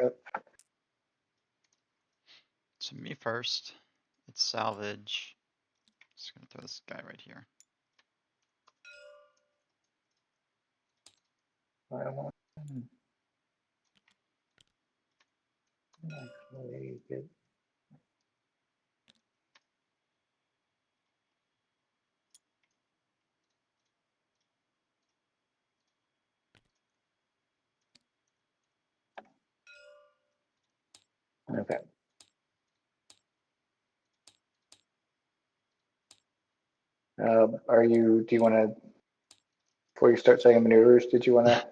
backup. So me first. It's salvage. Just gonna throw this guy right here. I want actually get. Okay. Do you want to, before you start saying maneuvers, did you want to?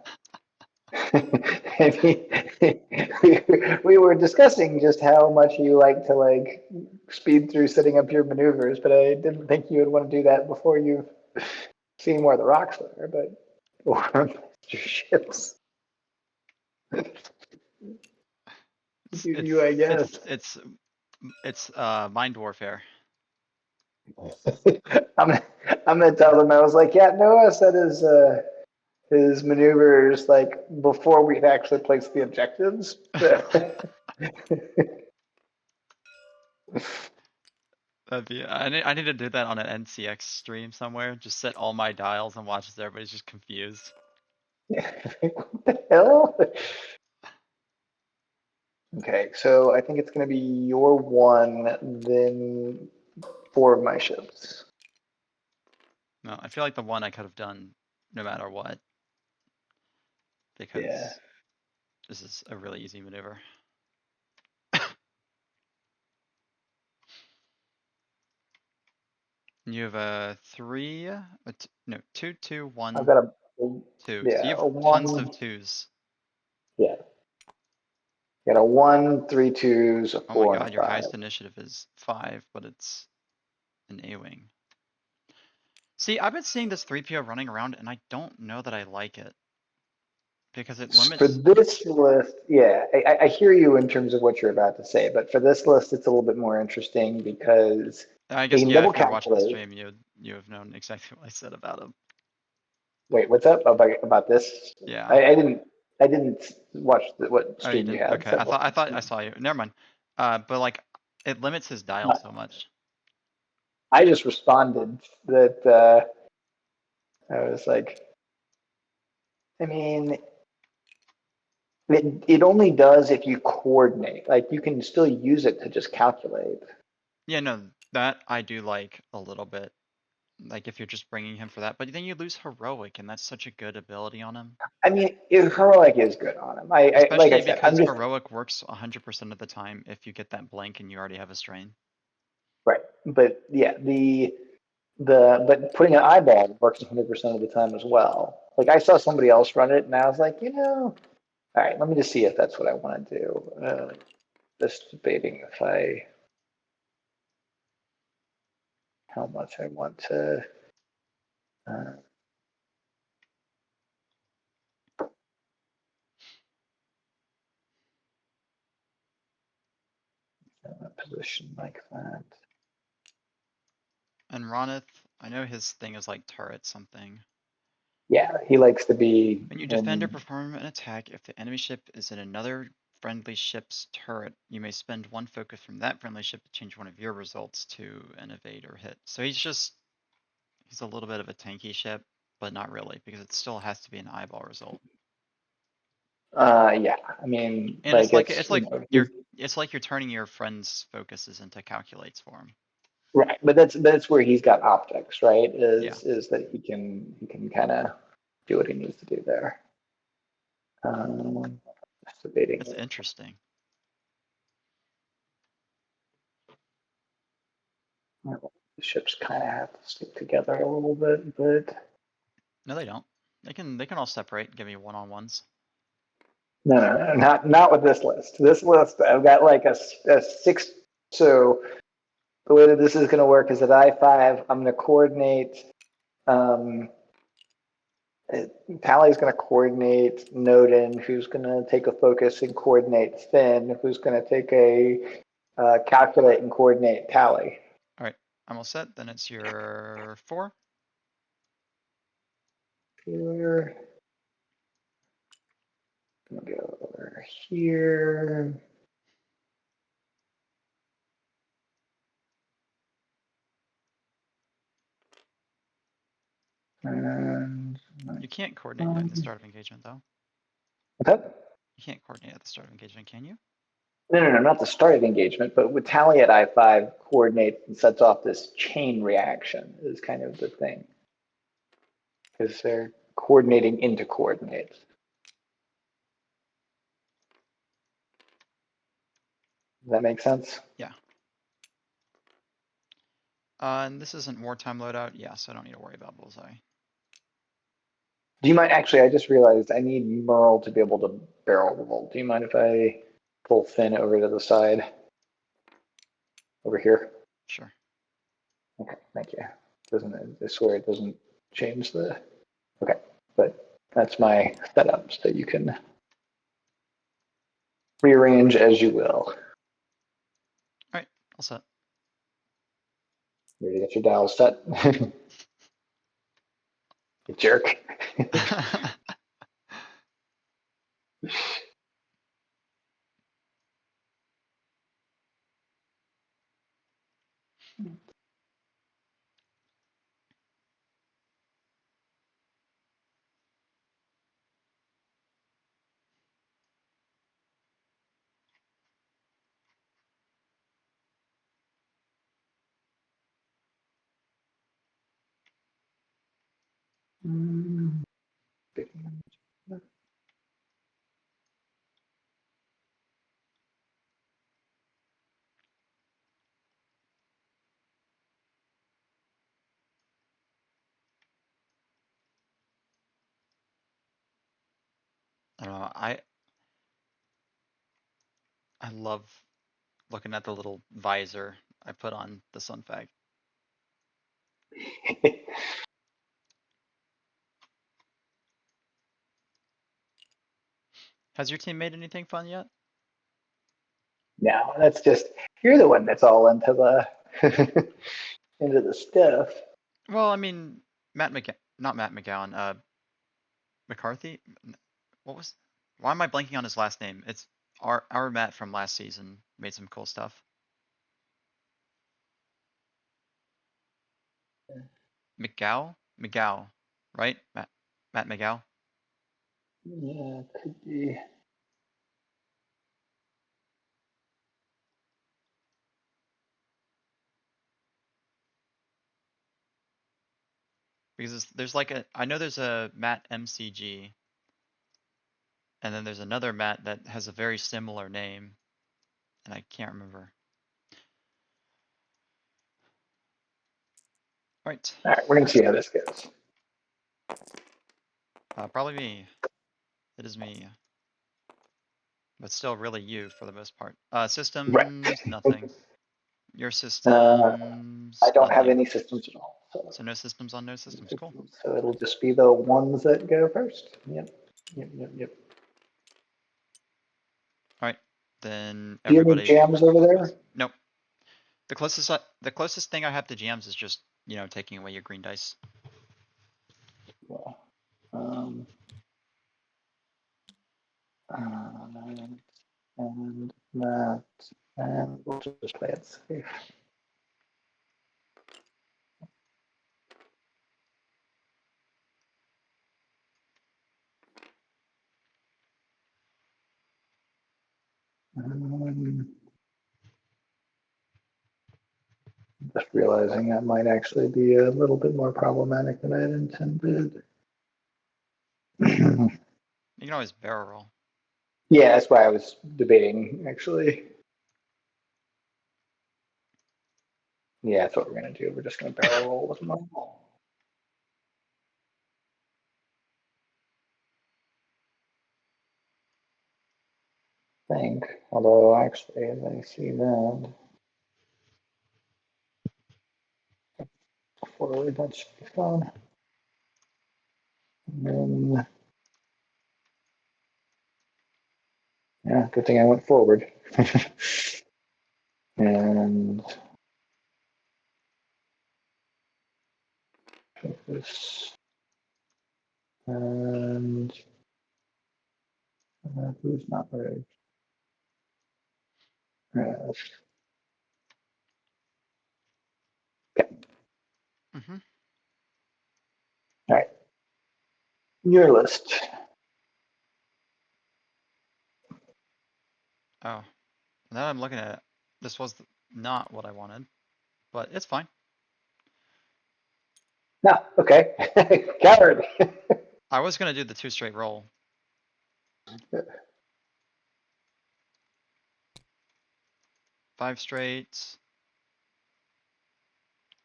We were discussing just how much you like to like speed through setting up your maneuvers, but I didn't think you would want to do that before you've seen where the rocks are, but or your ships. I guess. It's mind warfare. I'm gonna tell them. I was like, yeah, Noah said his maneuvers like before we'd actually placed the objectives. I need to do that on an NCX stream somewhere. Just set all my dials and watch as everybody's just confused. What the hell? Okay, so I think it's going to be your one, then 4 of my ships. No, I feel like the one I could have done no matter what. Because Yeah. this is a really easy maneuver. You have a 3, no, 2, 2, 1, I've got a 2. So yeah, you a have tons of 1. 2s. Yeah. Got a 1, 3 2s, a Oh my 4, and a god, your 5. highest initiative is 5, but it's an A-wing. See, I've been seeing this 3PO running around and I don't know that I like it. Because it For limits. this list, yeah, I hear you in terms of what you're about to say, but for this list, it's a little bit more interesting because I they guess, can yeah, double if you're watching the calculate. stream, you have known exactly what I said about him. Wait, what's up about this? Yeah. I didn't watch what Oh, you stream you didn't? had. Okay, So I thought I saw you. Never mind. But like, it limits his dial so much. I just responded that I was like, I mean, it only does if you coordinate. Like you can still use it to just calculate. Yeah, no, that I do like a little bit. Like if you're just bringing him for that, but then you lose heroic, and that's such a good ability on him. I mean, heroic is good on him. I like I Especially said, I'm because just heroic works 100% of the time if you get that blank and you already have a strain. right. But yeah, but putting an eyeball works 100% of the time as well. Like I saw somebody else run it, and I was like, all right, let me just see if that's what I want to do. Just debating if how much I want to. Uh, Position like that. And Ronith, I know his thing is like turret something. Yeah, he likes to be When you defend or in. perform an attack, if the enemy ship is in another friendly ship's turret, you may spend 1 focus from that friendly ship to change one of your results to an evade or hit. So he's a little bit of a tanky ship, but not really, because it still has to be an eyeball result. Yeah, I mean, And like it's like you're turning your friend's focuses into calculates for him. right, but that's where he's got optics, right? Yeah. Is that he can kind of do what he needs to do there. Just debating. That's interesting. The ships kind of have to stick together a little bit, but No, they don't. They can all separate and give me one-on-ones. no, not with this list. This list, I've got like a 6. So the way that this is going to work is at I5, I'm going to coordinate. Tally's going to coordinate Noden, who's going to take a focus and coordinate Finn, who's going to take a calculate and coordinate Tally. All right, I'm all set. Then it's your 4. Here. I'm gonna go over here. And You can't coordinate at the start of engagement, though. what's that? You can't coordinate at the start of engagement, can you? No, not the start of engagement, but with tally at I5 coordinates and sets off this chain reaction is kind of the thing. Because they're coordinating into coordinates. Does that make sense? Yeah. And this isn't wartime loadout. Yeah, so I don't need to worry about bullseye. Do you mind, actually, I just realized I need Merle to be able to barrel roll. Do you mind if I pull Finn over to the side? Over here? Sure. Okay, thank you. Doesn't, I swear it doesn't change the, okay, but that's my setup so you can rearrange as you will. All right, all set. Ready to get your dial set? You jerk. I don't know. I love looking at the little visor I put on the Sunfag. Has your team made anything fun yet? No, that's just, you're the one that's all into the into the stuff. Well, I mean, not Matt McGowan, McCarthy? What was, why am I blanking on his last name? It's our Matt from last season made some cool stuff. McGow, right? Matt McGow? Yeah, could be. Because there's like I know there's a Matt MCG, and then there's another Matt that has a very similar name, and I can't remember. All right. All right, we're gonna see how this goes. Probably me. It is me. But still really you for the most part. Right. Systems, nothing. Your I systems, don't have nothing. any systems at all. So, So no systems on no systems. Cool. so it'll just be the ones that go first. Yep. All right. Then Do you have any everybody. jams over there? Nope. The closest thing I have to jams is just, taking away your green dice. Yeah. Um, and that, and we'll just play it safe. Just realizing that might actually be a little bit more problematic than I had intended. You can always barrel roll. Yeah, that's why I was debating, actually. Yeah, that's what we're going to do. We're just going to barrel roll with normal. I think, although actually, as I see that, forward, that should be fine. And then, yeah, good thing I went forward. And this, and Who's not ready? Okay. Mm-hmm. All right. Your list. Oh, now I'm looking at it. This was not what I wanted, but it's fine. No, okay. Coward. I was gonna do the 2 straight roll. 5 straight.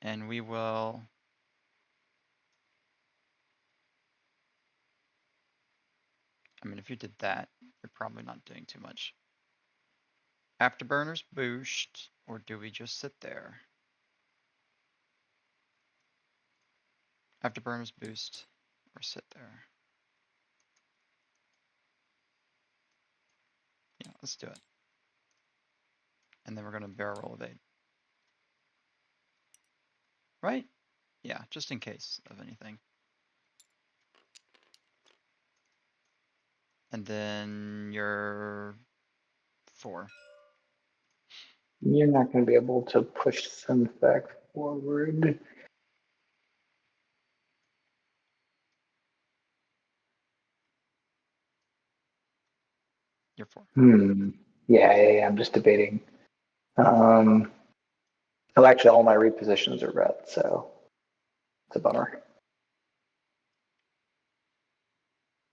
And we will. I mean, if you did that, you're probably not doing too much. Afterburners boost, or do we just sit there? Afterburners boost, or sit there. Yeah, let's do it. And then we're gonna barrel roll evade. Right? Yeah, just in case of anything. And then you're 4. You're not going to be able to push some back forward. You're 4. Yeah, I'm just debating. Well, actually, all my repositions are red, so it's a bummer.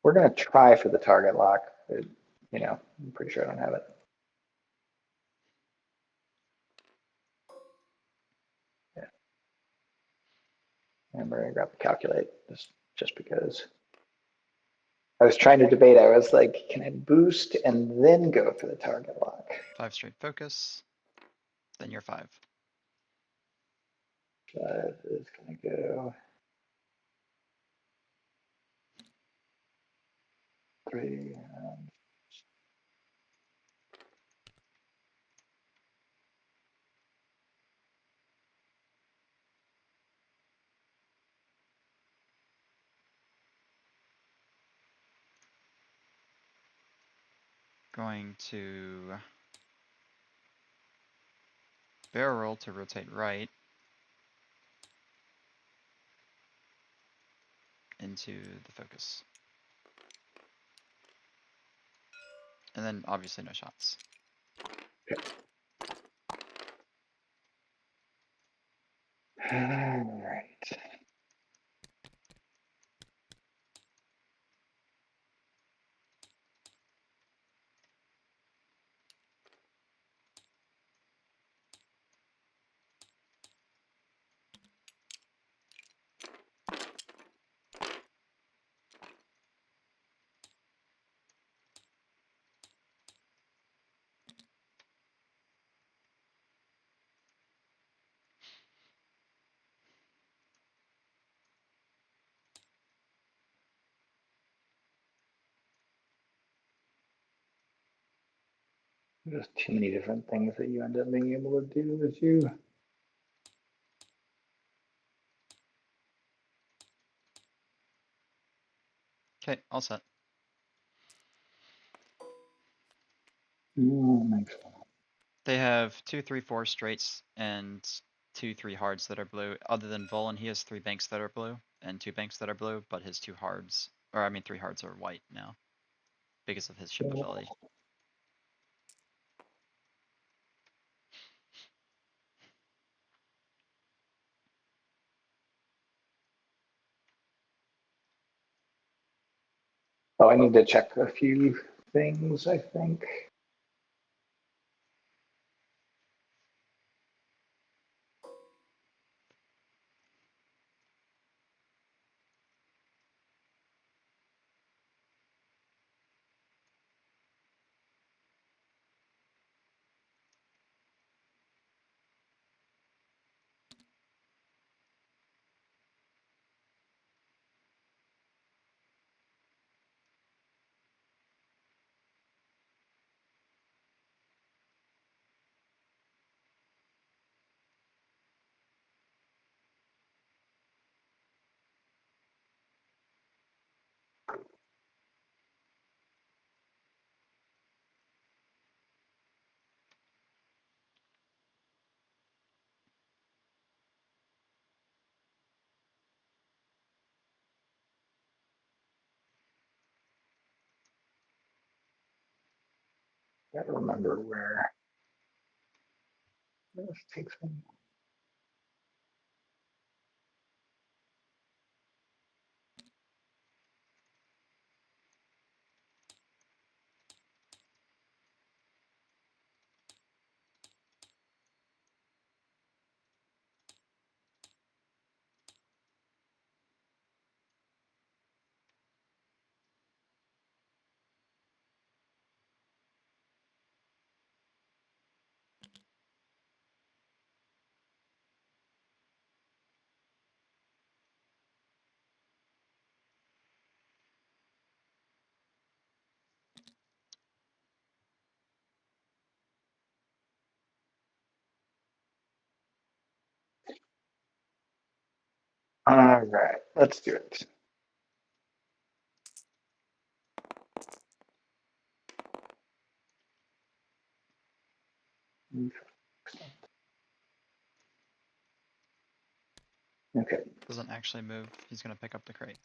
We're going to try for the target lock, but, I'm pretty sure I don't have it. Yeah. And we're going to grab the calculate just because. I was trying to debate. I was like, can I boost and then go for the target lock? 5 straight focus. Then you're 5. 5 is going to go 3. Going to barrel roll to rotate right into the focus. And then obviously no shots. All right. There's too many different things that you end up being able to do as you. Okay, all set. They have 2, 3, 4 straights and 2, 3 hards that are blue. Other than Volan, he has 3 banks that are blue and 2 banks that are blue, but his 2 hards, or I mean 3 hards are white now because of his ship ability. Oh, I need to check a few things, I think. Gotta remember where. This takes me. All right, let's do it. Okay. Doesn't actually move. He's gonna pick up the crate.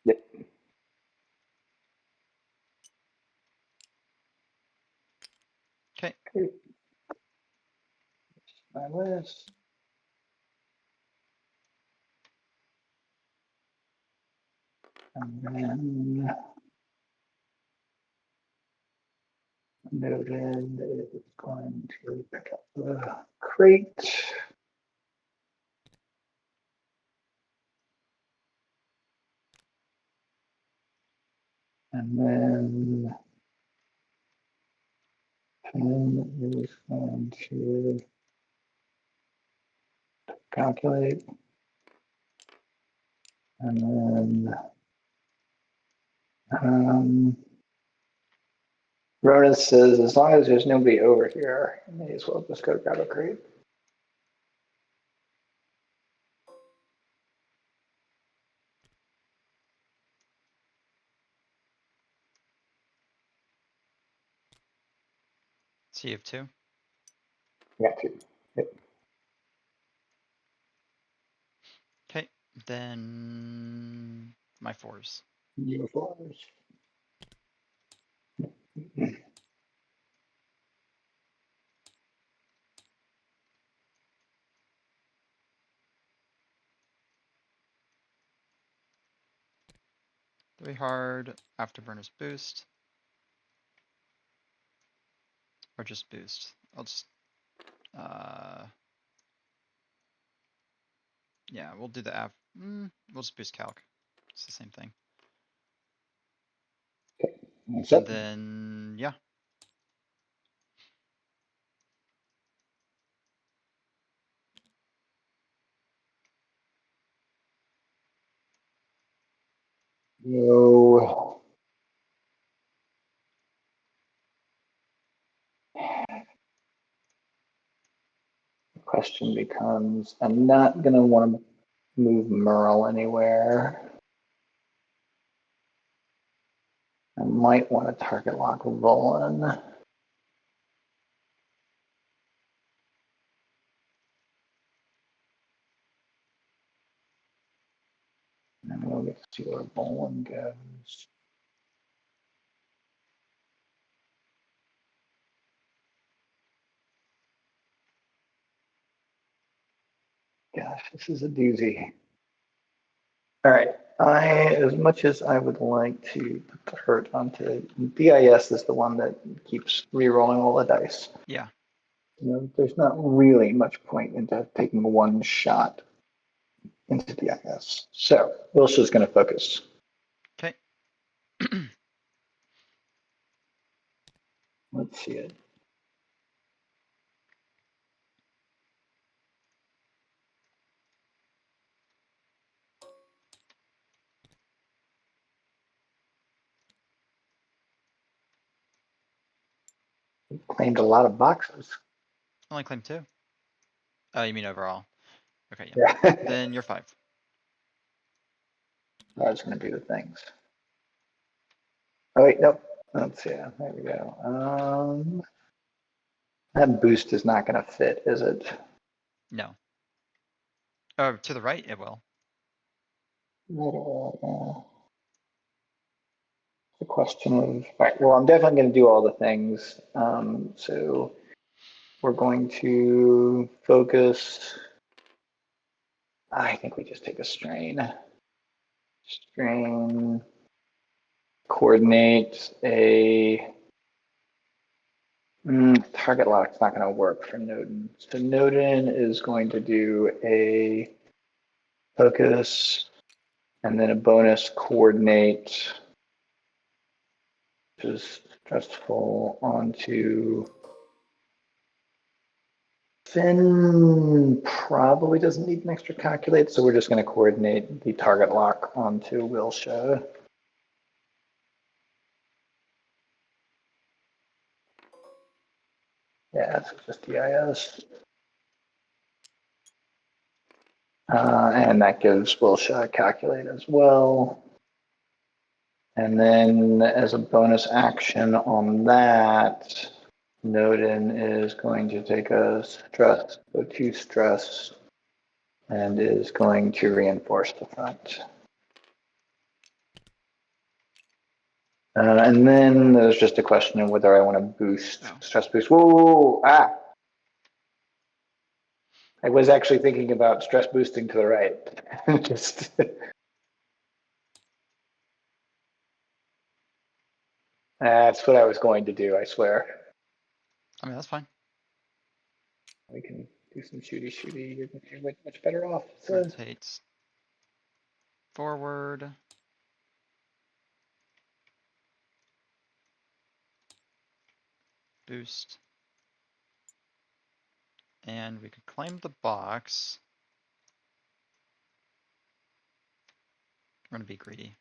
Yep. Okay. Okay. My list. And then noted that it's going to pick up the crate. And then Pen is going to calculate. And then Rhoda says, as long as there's nobody over here, I may as well just go grab a crate. So you have 2. Yeah, two. Yep. Okay. Then my 4s. Uniforms. 3 hard, afterburners boost. Or just boost. I'll just yeah, we'll do the we'll just boost calc. It's the same thing. That's And it. then yeah. So the question becomes, I'm not going to want to move Merle anywhere. I might want to target lock Volan. And we'll get to see where Volan goes. Gosh, this is a doozy. All right. As much as I would like to put the hurt onto DIS is the one that keeps re-rolling all the dice. Yeah. There's not really much point into taking one shot into DIS. So Will's just going to focus. Okay. Let's see it. He claimed a lot of boxes. Only claim 2. Oh, you mean overall? Okay, yeah. Yeah. Then you're 5. I was going to do the things. Oh, wait, nope. Let's see. There we go. That boost is not going to fit, is it? No. Oh, to the right it will. a question of, right, well, I'm definitely going to do all the things. So we're going to focus. I think we just take a strain. Strain, coordinate a target lock's not going to work for Nodin. So Nodin is going to do a focus and then a bonus coordinate, which is stressful, onto Finn. Probably doesn't need an extra calculate, so we're just going to coordinate the target lock onto Wilsha. Yeah, so just DIS. And that gives Wilsha a calculate as well. And then as a bonus action on that, Nodin is going to take a stress, go to stress, and is going to reinforce the front. And then there's just a question of whether I want to boost, stress boost. Whoa, I was actually thinking about stress boosting to the right. Just that's what I was going to do, I swear. I mean, that's fine. We can do some shooty. You're much better off. So. Rotates forward. Boost. And we could claim the box. We're gonna be greedy.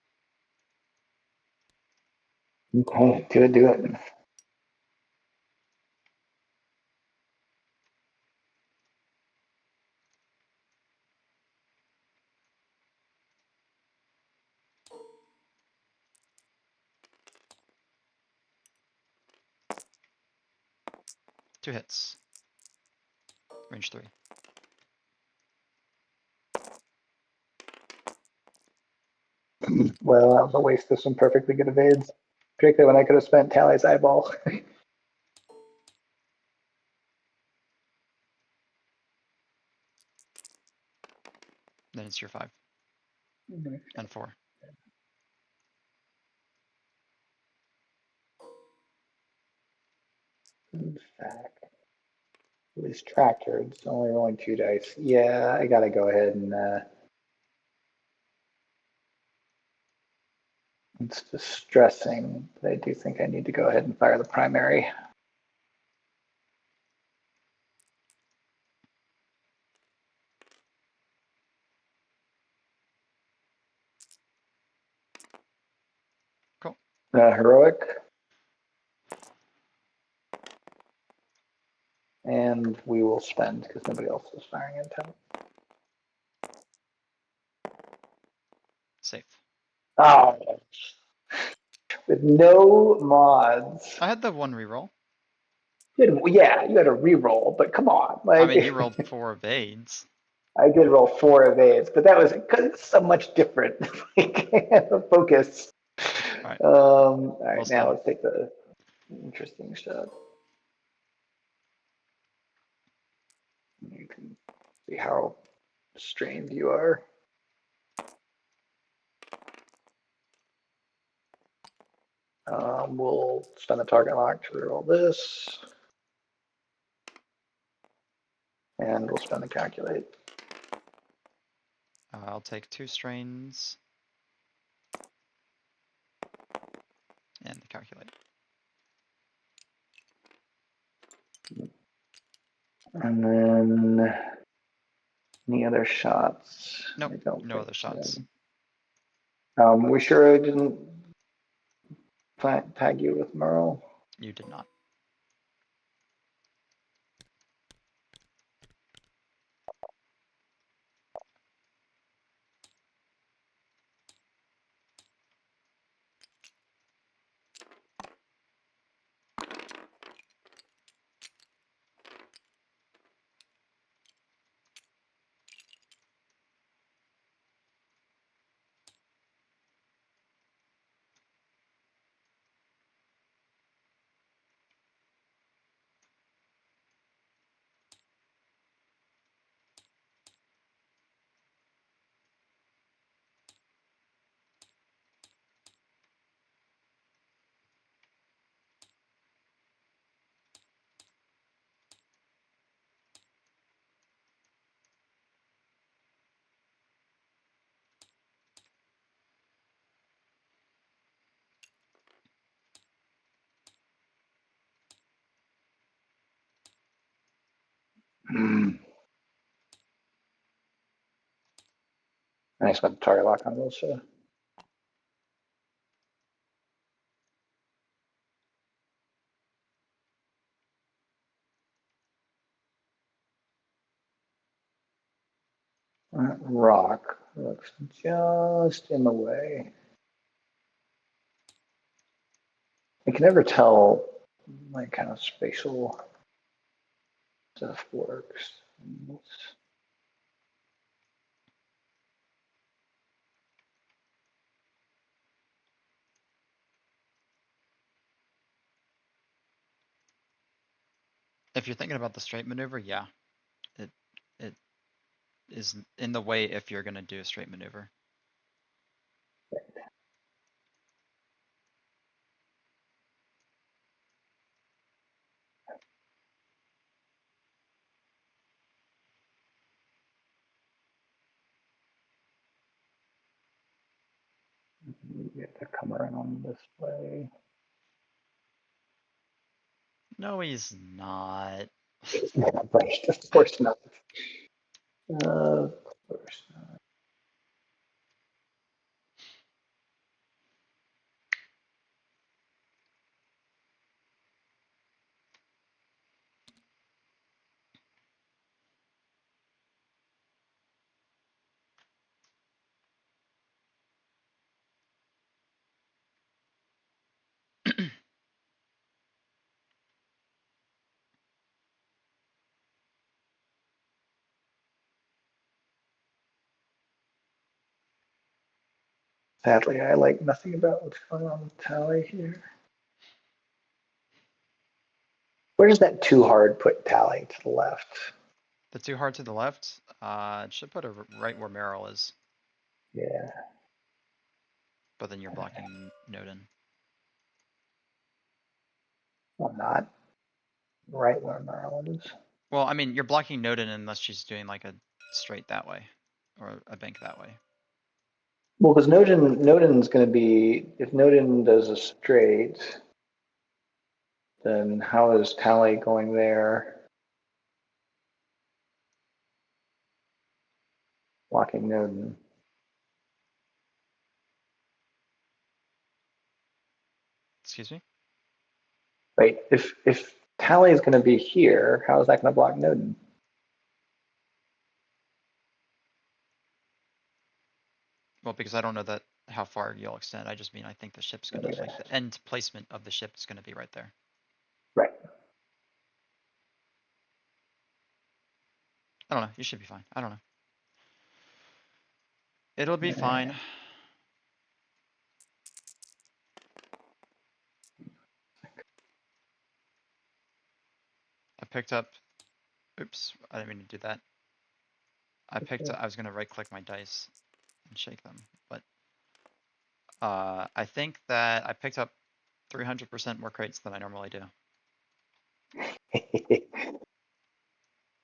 Okay, do it. Two hits. Range 3. Well, that was a waste of some perfectly good evades, particularly when I could have spent Tally's eyeball. Then it's your 5. And 4. In fact, at least tractor, it's only rolling 2 dice. Yeah, I gotta go ahead and it's distressing, but I do think I need to go ahead and fire the primary. Cool. Heroic. And we will spend because nobody else is firing into it. Safe. Oh, with no mods. I had the 1 reroll. Yeah, you had a reroll, but come on. Like, I mean, you rolled 4 evades. I did roll 4 evades, but that was because it's so much different. Like, the focus. All right. All right, Well now spent. let's take the interesting shot. You can see how strained you are. We'll spend the target lock to reroll this. And we'll spend the calculate. I'll take 2 strains. And the calculate. And then any other shots? Nope, I don't no think other shots. so. We sure I didn't tag you with Merle? You did not. Nice with the target lock on those. Rock looks just in the way. I can never tell like kind of spatial stuff works. If you're thinking about the straight maneuver, yeah, it is in the way if you're gonna do a straight maneuver. You have to come around this way. No, he's not. Yeah, right. Of course not. Of course not. Sadly, I like nothing about what's going on with Tally here. Where does that too hard put Tally to the left? The too hard to the left, it should put her right where Meryl is, Yeah. but then you're blocking Noden. I'm not right where Maryland is. Well, I mean, you're blocking Noden unless she's doing like a straight that way or a bank that way. Well, because Noden's going to be, if Noden does a straight, then how is Tally going there? Blocking Noden. Excuse me? Wait, if Tally is going to be here, how is that going to block Noden? Well, because I don't know that how far you'll extend. I just mean I think the ship's gonna like the end placement of the ship is gonna be right there. Right. I don't know. You should be fine. I don't know. It'll be fine. I picked up. Oops, I didn't mean to do that. I was gonna right click my dice and shake them, but I think that I picked up 300% more crates than I normally do.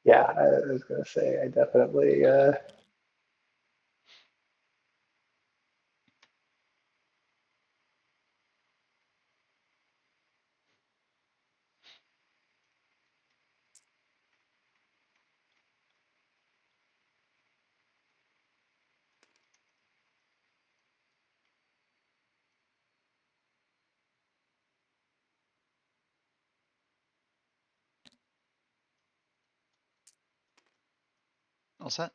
Yeah, I was going to say, I definitely, All set?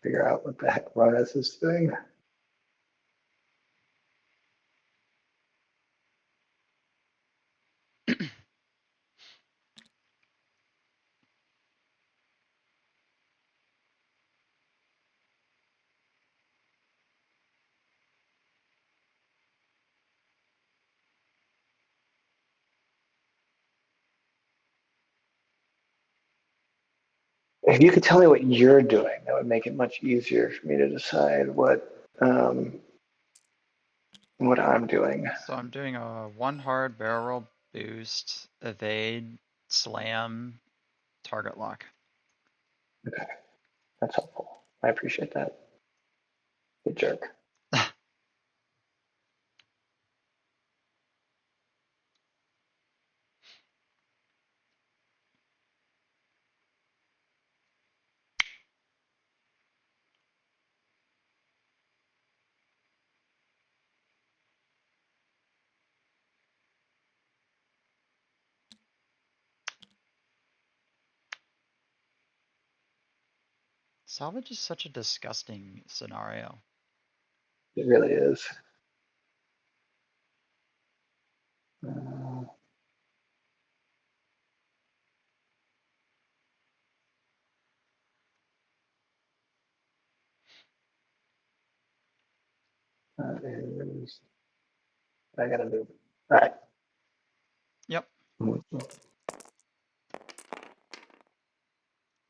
figure out what the heck Ronus is doing. If you could tell me what you're doing, that would make it much easier for me to decide what I'm doing. So I'm doing a one hard barrel roll boost, evade, slam, target lock. Okay, that's helpful. I appreciate that. Good jerk. Salvage is such a disgusting scenario. It really is. Uh, that is, I gotta do. All right. Yep,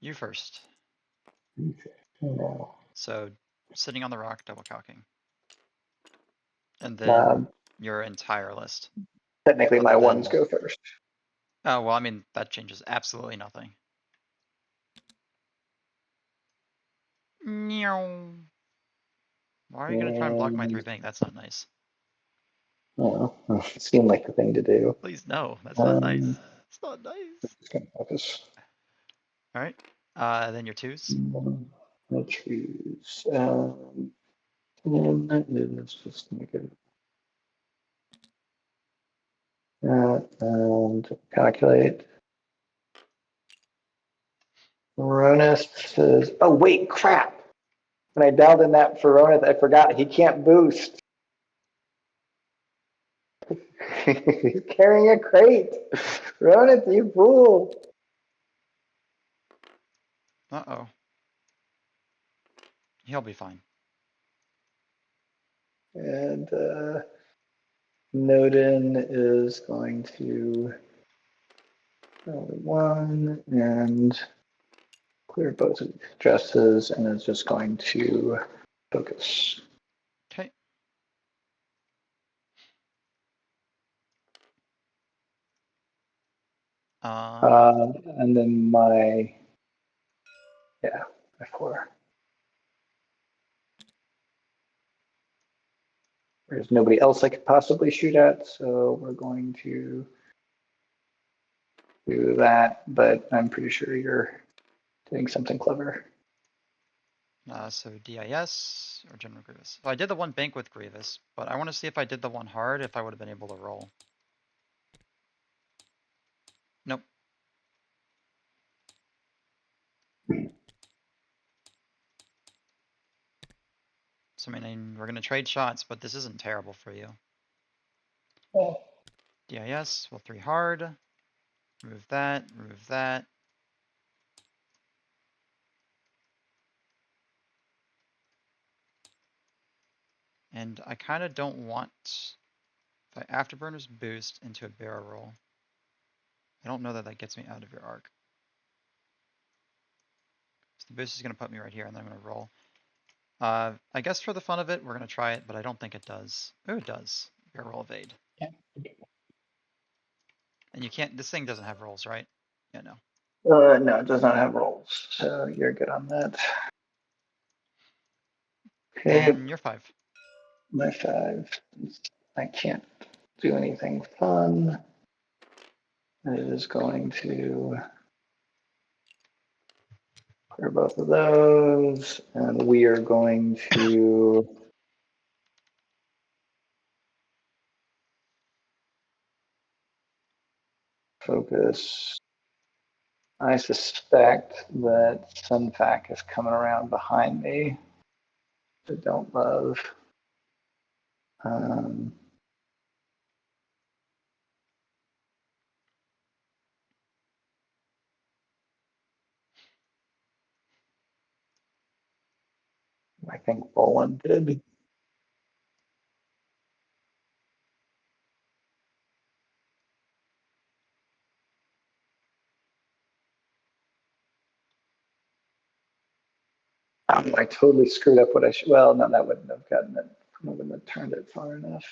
you first. So sitting on the rock, double calking. And then your entire list. Technically, my Other ones than, go first. oh, well, I mean, that changes absolutely nothing. Meow. Why are you gonna try and block my 3 bank? That's not nice. Oh, it seemed like the thing to do. Please, no, that's not nice. Um, It's not nice. just gonna focus. All right, then your 2s. I'll choose. And let's just make it. And calculate. Ronus says, oh, wait, crap. When I dialed in that for Ronus, I forgot he can't boost. He's carrying a crate. Ronus, you fool. Uh-oh. He'll be fine. And Noden is going to one and clear both addresses and is just going to focus. Okay. And then my, yeah, my 4. There's nobody else I could possibly shoot at, so we're going to do that, but I'm pretty sure you're doing something clever. So DIS or General Grievous. So I did the 1 bank with Grievous, but I want to see if I did the 1 hard, if I would have been able to roll. Nope. So I mean, we're gonna trade shots, but this isn't terrible for you. Oh. DIS, well, 3 hard. Remove that, remove that. And I kind of don't want, if I Afterburners boost into a barrel roll, I don't know that that gets me out of your arc. So the boost is going to put me right here, and then I'm going to roll. I guess for the fun of it, we're going to try it, but I don't think it does. Oh, it does. Barrel roll evade. Yeah. And you can't, this thing doesn't have rolls, right? Yeah, no. No, it does not have rolls, so you're good on that. Okay, And you're 5. my 5. I can't do anything fun. It is going to clear both of those, and we are going to focus. I suspect that Sunfac is coming around behind me. I don't love. I think Bolin did. I totally screwed up what I should. Well, no, that wouldn't have gotten it. I wouldn't have turned it far enough.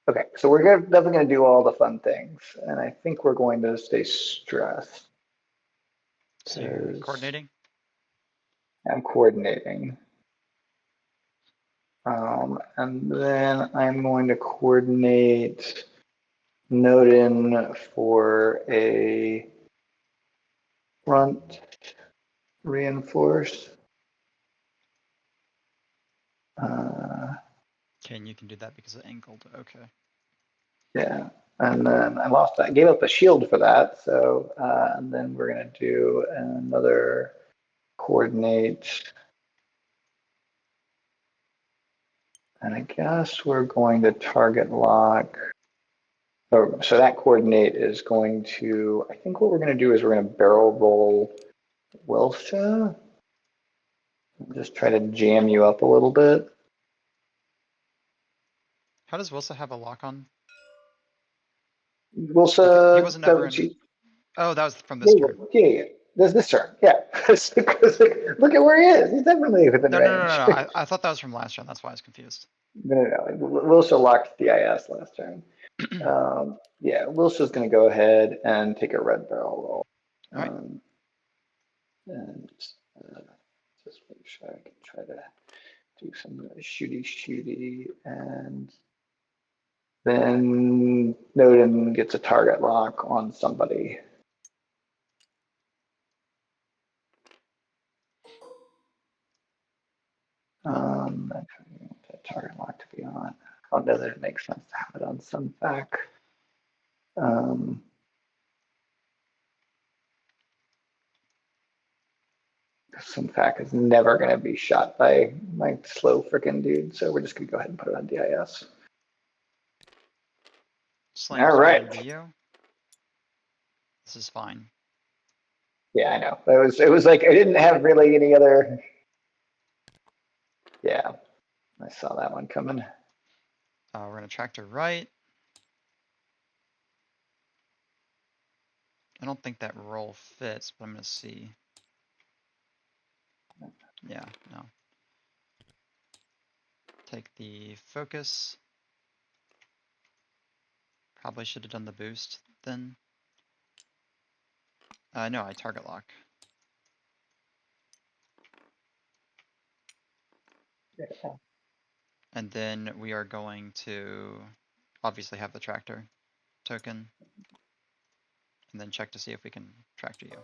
Okay, so we're definitely going to do all the fun things, and I think we're going to stay stressed. So you're 'Cause coordinating? I'm coordinating. And then I'm going to coordinate Nodin for a front reinforce. Okay, and you can do that because of angled. Okay. Yeah, and then I lost that. I gave up a shield for that. So, and then we're gonna do another coordinate. And I guess we're going to target lock. So that coordinate is going to, I think what we're going to do is we're going to barrel roll Wilsha. Just try to jam you up a little bit. How does Wilsa have a lock on? He Wilsha, wasn't ever in. she, Oh, that was from this yeah, turn. yeah. There's this turn, yeah. Look at where he is. He's definitely within range. No. I thought that was from last turn. That's why I was confused. No. Wilsha locked CIS last turn. Yeah, Wilsha's going to go ahead and take a red barrel roll. All right. And just make sure I can try to do some shooty, and then Nodin gets a target lock on somebody. Actually, I want that target lock to be on. I don't know that it makes sense to have it on some fac. Some fac is never going to be shot by my slow freaking dude, so we're just going to go ahead and put it on DIS. Slam All 3 right. into you. This is fine. Yeah, I know. It was like I didn't have really any other. Yeah, I saw that one coming. We're gonna tractor right. I don't think that roll fits, but I'm gonna see. Yeah, no. Take the focus. Probably should have done the boost then. No, I target lock. Yeah. And then we are going to obviously have the tractor token. And then check to see if we can tractor you.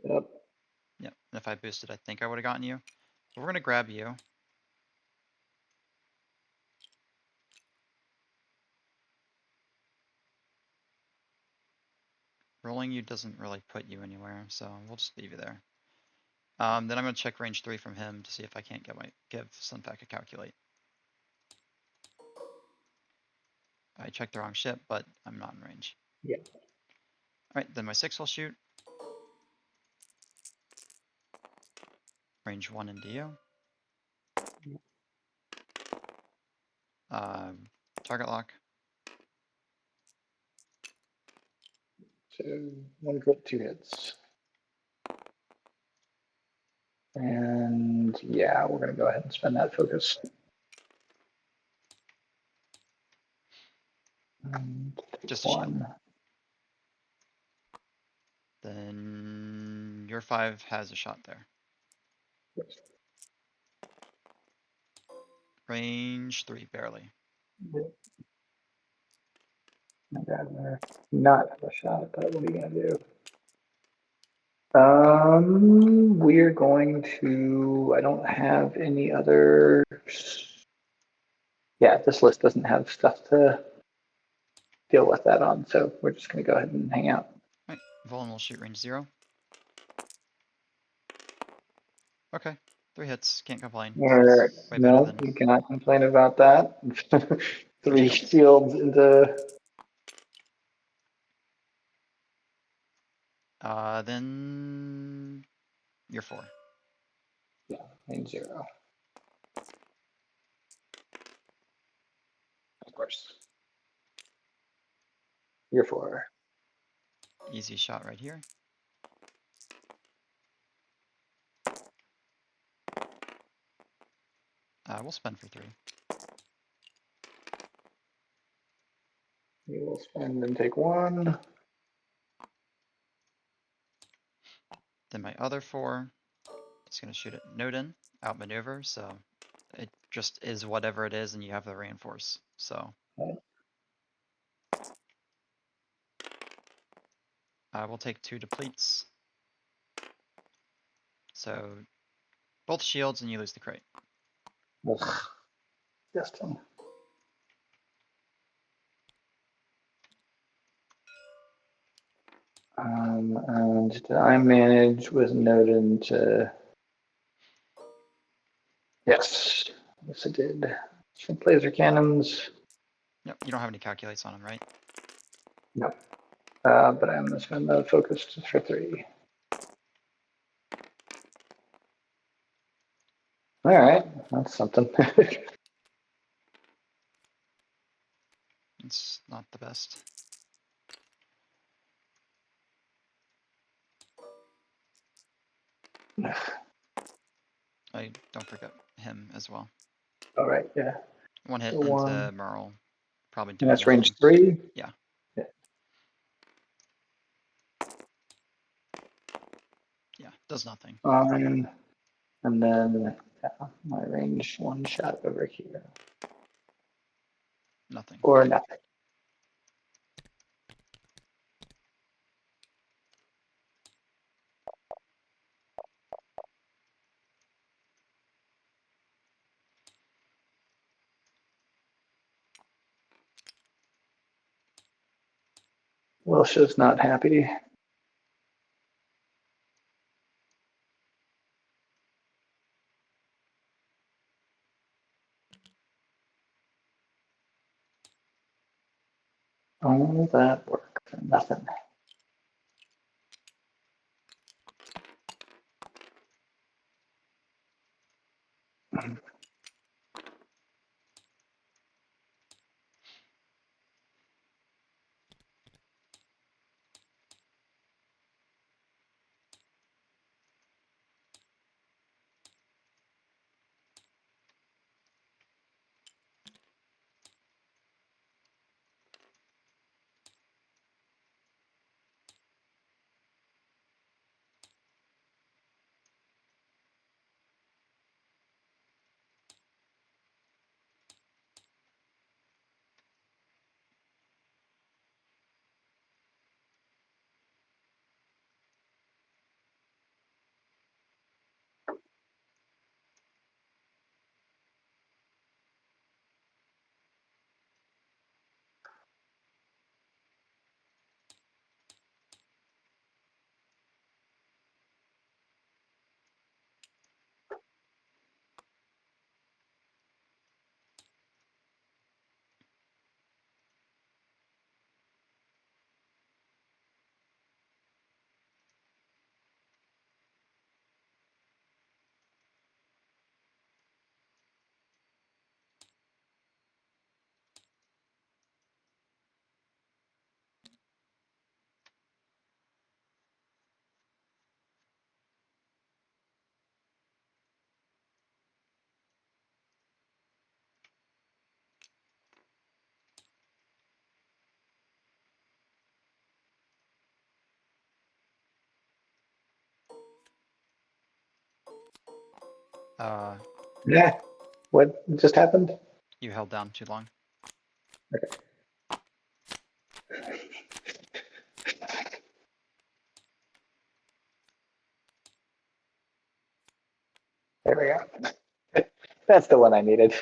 Yep. Yep, and if I boosted, I think I would have gotten you. But we're gonna grab you. Rolling you doesn't really put you anywhere, so we'll just leave you there. Then I'm gonna check range 3 from him to see if I can't give Sunpack a calculate. I checked the wrong ship, but I'm not in range. Yeah. Alright, then my 6 will shoot. Range 1 into you. Target lock. So 1 crit, 2 hits. And yeah, we're gonna go ahead and spend that focus. Just a shield. Then your 5 has a shot there. Range 3, barely. I'd rather not have a shot, but what are you gonna do? We're going to, I don't have any other. Yeah, this list doesn't have stuff to deal with that on, so we're just gonna go ahead and hang out. Alright, Volan will shoot range 0. Okay, 3 hits, can't complain. Or, Way better no, than you cannot complain about that. 3 shields into. Then you're 4. Yeah, range 0. Of course. You're 4. Easy shot right here. We'll spend for 3. We'll spend and take one. Then my other 4 is gonna shoot at Nodin, outmaneuver, so it just is whatever it is and you have the reinforce, so. Okay. I will take 2 depletes. So both shields and you lose the crate. Ugh. Disgusting. And did I manage with Nodin to? Yes, yes, I did. Shrink laser cannons. Yep, you don't have any calculates on them, right? No, but I'm going to spend the focus for 3. All right, that's something. It's not the best. Don't forget him as well. All right, yeah. 1 hit So into 1. Merle, probably And doing that's range nothing. 3? Yeah. Yeah. Yeah, does nothing. And then yeah, my range 1 shot over here. Nothing. Or nothing. Wilshire's not happy. All that work for nothing. Yeah. What just happened? You held down too long. There we go. That's the one I needed.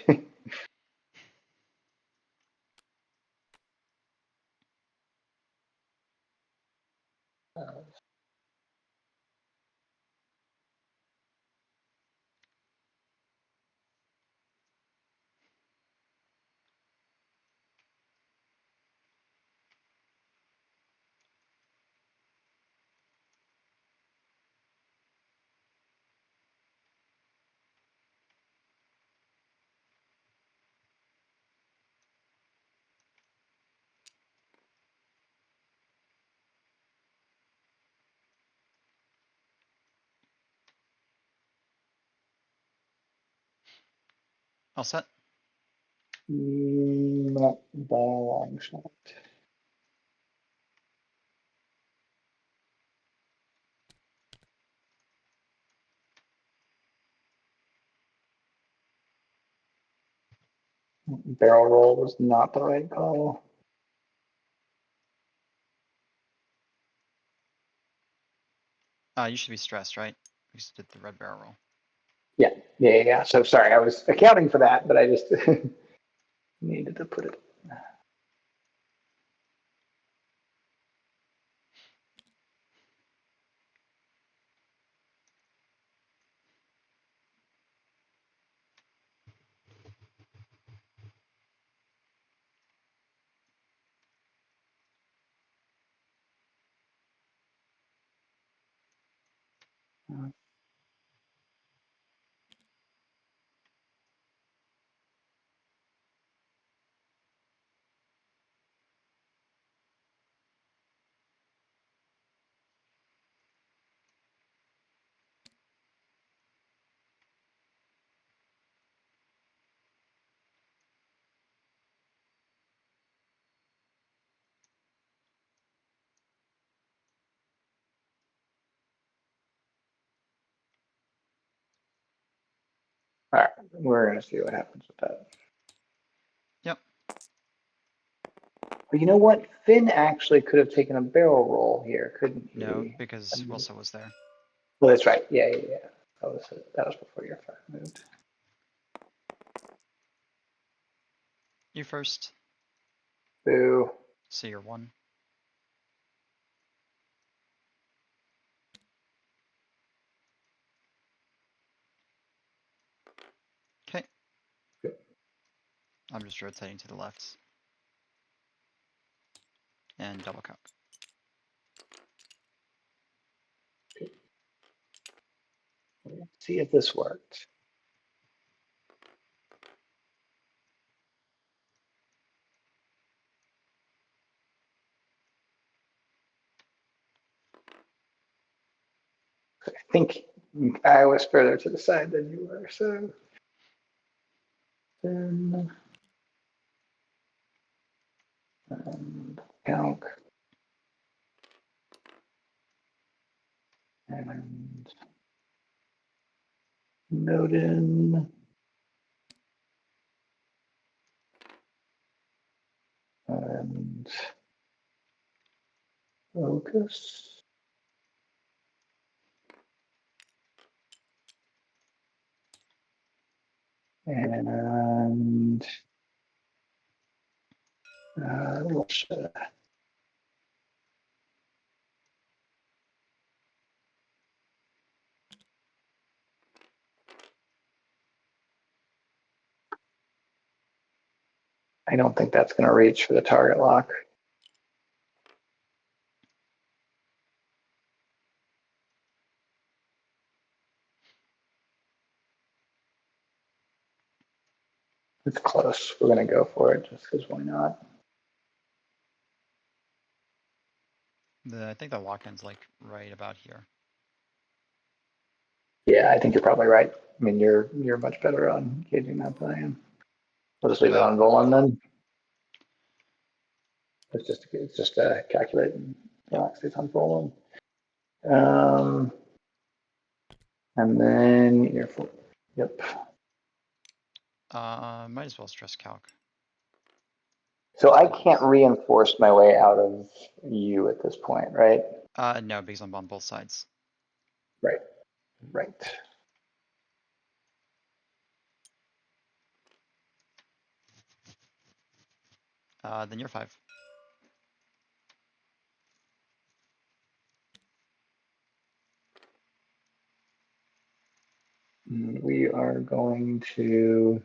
All set? Not by a long shot. Barrel roll was not the right call. You should be stressed, right? We just did the red barrel roll. Yeah. So sorry, I was accounting for that, but I just needed to put it. All right, we're gonna see what happens with that. Yep. But you know what? Finn actually could have taken a barrel roll here, couldn't he? No, because Wilson was there. Well, that's right. Yeah. That was before your fire moved. You first. Boo. So you're 1. Okay. I'm just rotating to the left. And double cock. Let's see if this worked. I think I was further to the side than you were, so then calc and Nodin and focus. And Russia. I don't think that's going to reach for the target lock. It's close. We're going to go for it just because why not? I think the lock-in's like right about here. Yeah, I think you're probably right. I mean, you're much better on gauging that than I am. We'll just leave it on Volan then. It's just calculate and relax it on Volan. And then you're full. Yep. Might as well stress calc. So I can't reinforce my way out of you at this point, right? No, because I'm on both sides. Right. Then you're 5. We are going to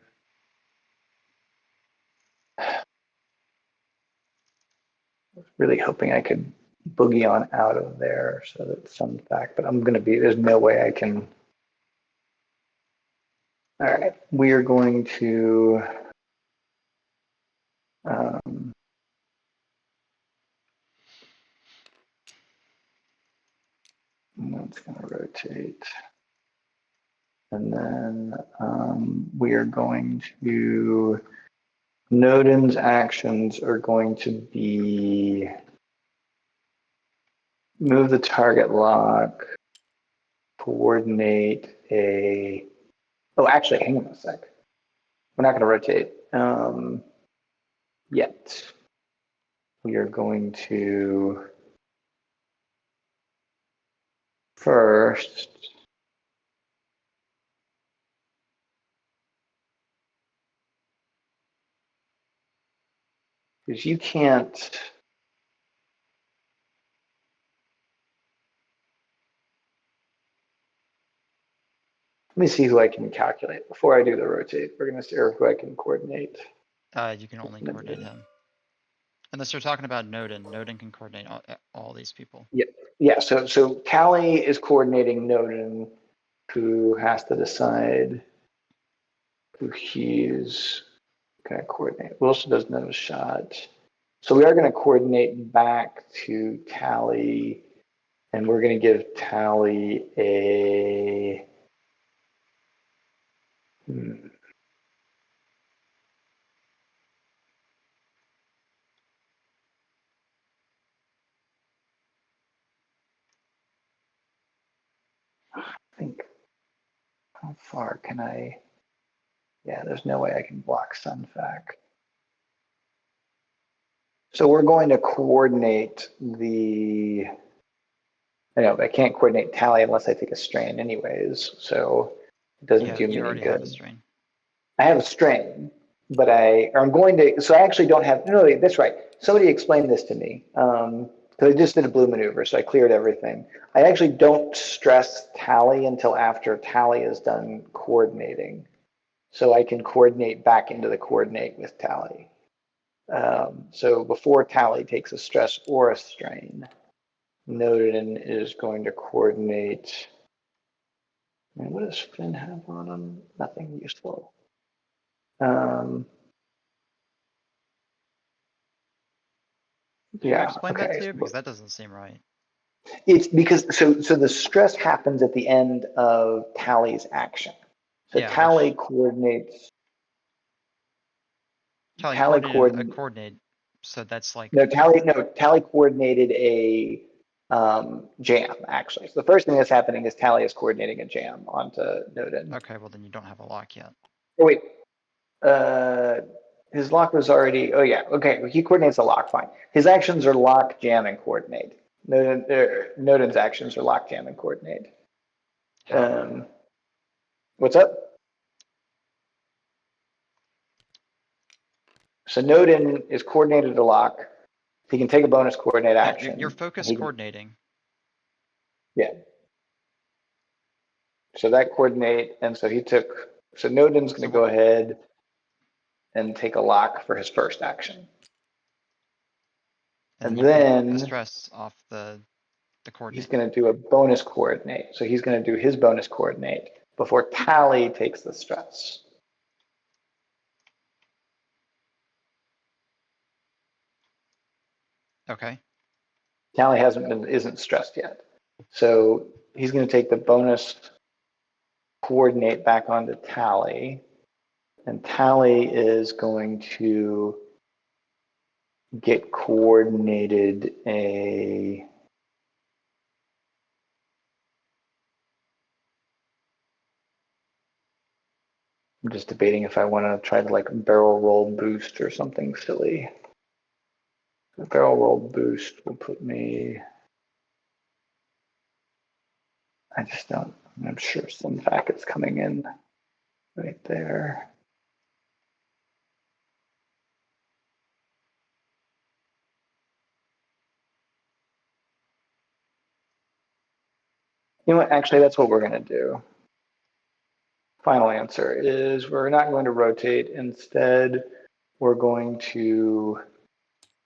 really hoping I could boogie on out of there so that it sums back, but there's no way I can. All right, we are going to that's going to rotate. And then we are going to, Nodin's actions are going to be move the target lock, coordinate oh, actually, hang on a sec. We're not going to rotate. yet. We are going to first because you can't. Let me see who I can calculate before I do the rotate. We're going to see who I can coordinate. You can only coordinate him. Unless you're talking about Noden. Noden can coordinate all these people. Yeah, yeah. So Tally is coordinating Noden, who has to decide who he's going to coordinate. Wilson does no shot. So we are going to coordinate back to Tally, and we're going to give Tally a. I think, how far can I? Yeah, there's no way I can block Sunfac. So we're going to coordinate the. I know, but I can't coordinate Tally unless I take a strain, anyways. So it doesn't do me You any already good. have a strain. I have a strain, but I'm going to. So I actually don't have. No, that's right. Somebody explained this to me. Because I just did a blue maneuver, so I cleared everything. I actually don't stress Tally until after Tally is done coordinating. So I can coordinate back into the coordinate with Tally. So before Tally takes a stress or a strain, Noden is going to coordinate. And what does Finn have on him? Nothing useful. Can Yeah. you explain that Okay. to you? Because that doesn't seem right. It's because so the stress happens at the end of Tally's action. So Yeah, Tally coordinates. Tally Tally coordinated a coordinate. coordinate, so that's like No, Tally coordinated a jam actually. So the first thing that's happening is Tally is coordinating a jam onto Noden. okay. Well, then you don't have a lock yet. Oh wait, his lock was already. Oh yeah, okay. He coordinates a lock. Fine. His actions are lock, jam, and coordinate. Noden's actions are lock, jam, and coordinate. What's up? So Noden is coordinated to lock. He can take a bonus coordinate action. Yeah, you're focus coordinating. Yeah. So that coordinate, and so he took. So Noden's going to go ahead and take a lock for his first action. And you then take a stress off the coordinate. He's going to do a bonus coordinate. So he's going to do his bonus coordinate before Tally takes the stress. Okay. Tally isn't stressed yet. So he's going to take the bonus coordinate back onto Tally. And Tally is going to get coordinated a. I'm just debating if I want to try to like barrel roll boost or something silly. The barrel roll boost will put me. I just don't. I'm sure some packets coming in right there. You know what? Actually, that's what we're going to do. Final answer is we're not going to rotate. Instead, we're going to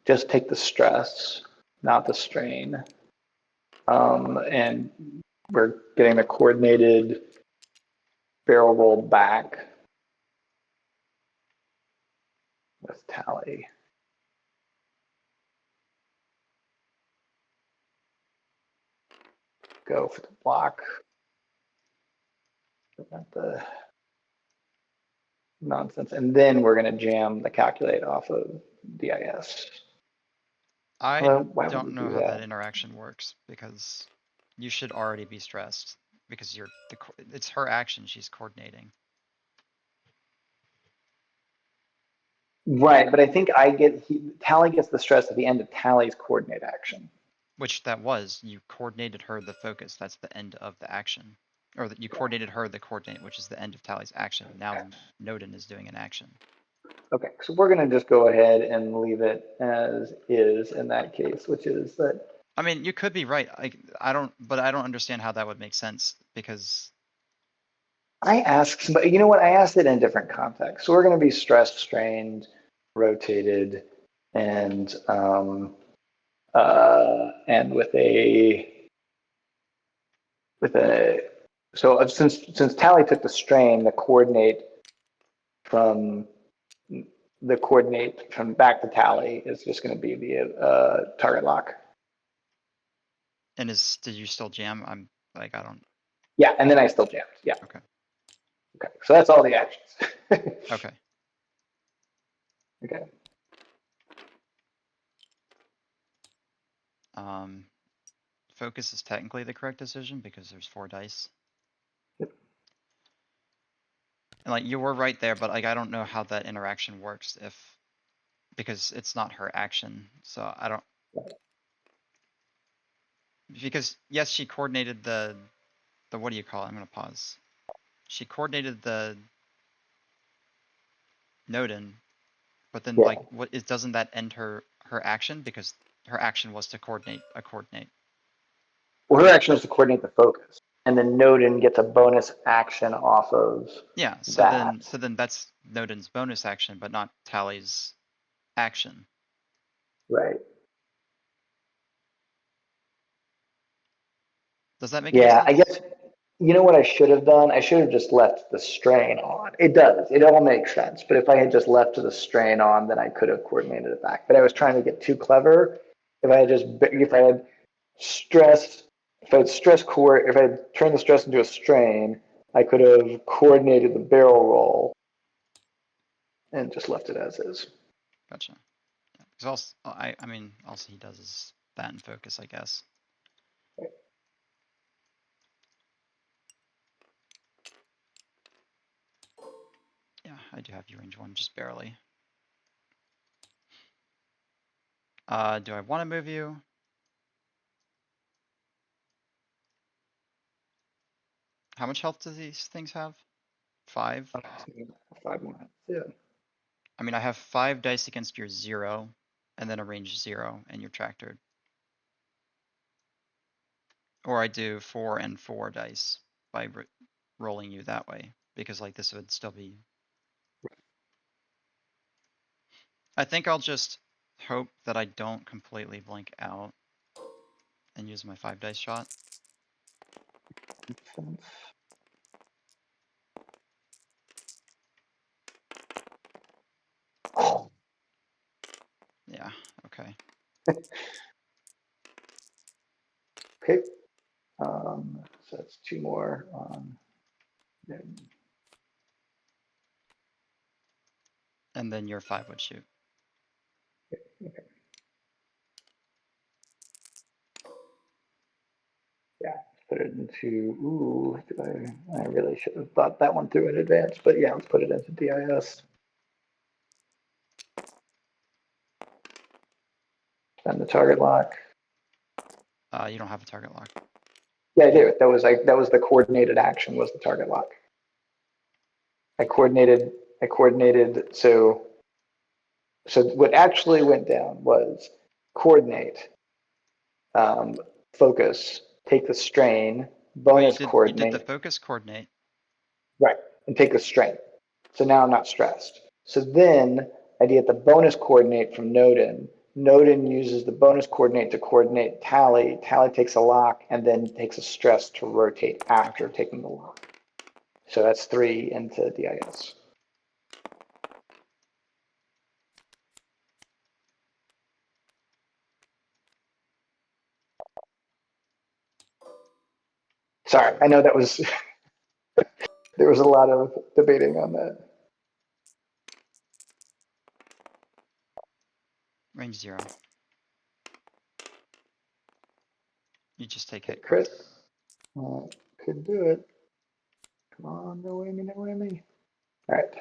just take the stress, not the strain. And we're getting a coordinated barrel roll back with Tally. Go for the block. Prevent the nonsense. And then we're going to jam the calculate off of DIS. I Why would don't we know do how that that? interaction works because you should already be stressed because it's her action she's coordinating. Right, but I think Tally gets the stress at the end of Tally's coordinate action. Which that was, you coordinated her the focus. That's the end of the action. Or that you coordinated her the coordinate, which is the end of Tally's action. Now Nodin is doing an action. Okay, so we're gonna just go ahead and leave it as is in that case, which is that. I mean, you could be right. But I don't understand how that would make sense because I asked somebody, you know what? I asked it in a different context. So we're going to be stressed, strained, rotated, and with a so since Tally took the strain, from the coordinate from back to Tally is just going to be the target lock. and did you still jam? I'm like, I don't. Yeah, and then I still jammed. Yeah. Okay. Okay. So that's all the actions. Okay. Okay. Focus is technically the correct decision because there's 4 dice. Yep. And like you were right there, but like I don't know how that interaction works because it's not her action. So I don't. Because yes, she coordinated the what do you call it? I'm gonna pause. She coordinated the Nodin, but then Yeah. like doesn't that end her action because her action was to coordinate a coordinate. Well, her action is to coordinate the focus, and then Nodin gets a bonus action off of Yeah, that. so then that's Nodin's bonus action, but not Tally's action. Right. Does that make any Yeah, I sense? guess you know what I should have done? I should have just left the strain on. It does. It all makes sense. But if I had just left the strain on, then I could have coordinated it back. But I was trying to get too clever. If I had stress, if I had turned the stress into a strain, I could have coordinated the barrel roll and just left it as is. Gotcha. Because also, I mean, also he does his that and focus, I guess. Yeah, I do have you range 1, just barely. Do I want to move you? How much health do these things have? 5? 5 minutes. Yeah. I mean, I have 5 dice against your 0, and then a range 0, and you're tractored. Or I do 4 and 4 dice by rolling you that way, because like this would still be. I think I'll just hope that I don't completely blink out and use my 5 dice shot. Yeah, okay. Okay. So that's 2 more on. And then your 5 would shoot. Okay. Yeah, put it into, ooh, I really should have thought that one through in advance, but yeah, let's put it into DIS. And the target lock. You don't have a target lock. Yeah, I do. That was the coordinated action was the target lock. I coordinated, so what actually went down was coordinate, focus, take the strain, Well, bonus you did the coordinate, focus coordinate. right, and take the strain. So now I'm not stressed. So then I get the bonus coordinate from Nodin. Nodin uses the bonus coordinate to coordinate Tally. Tally takes a lock and then takes a stress to rotate after taking the lock. So that's 3 into DIS. Sorry, I know that was there was a lot of debating on that. Range 0. You just take hit Chris, crit. could do it. Come on, no whammy, no whammy. All right.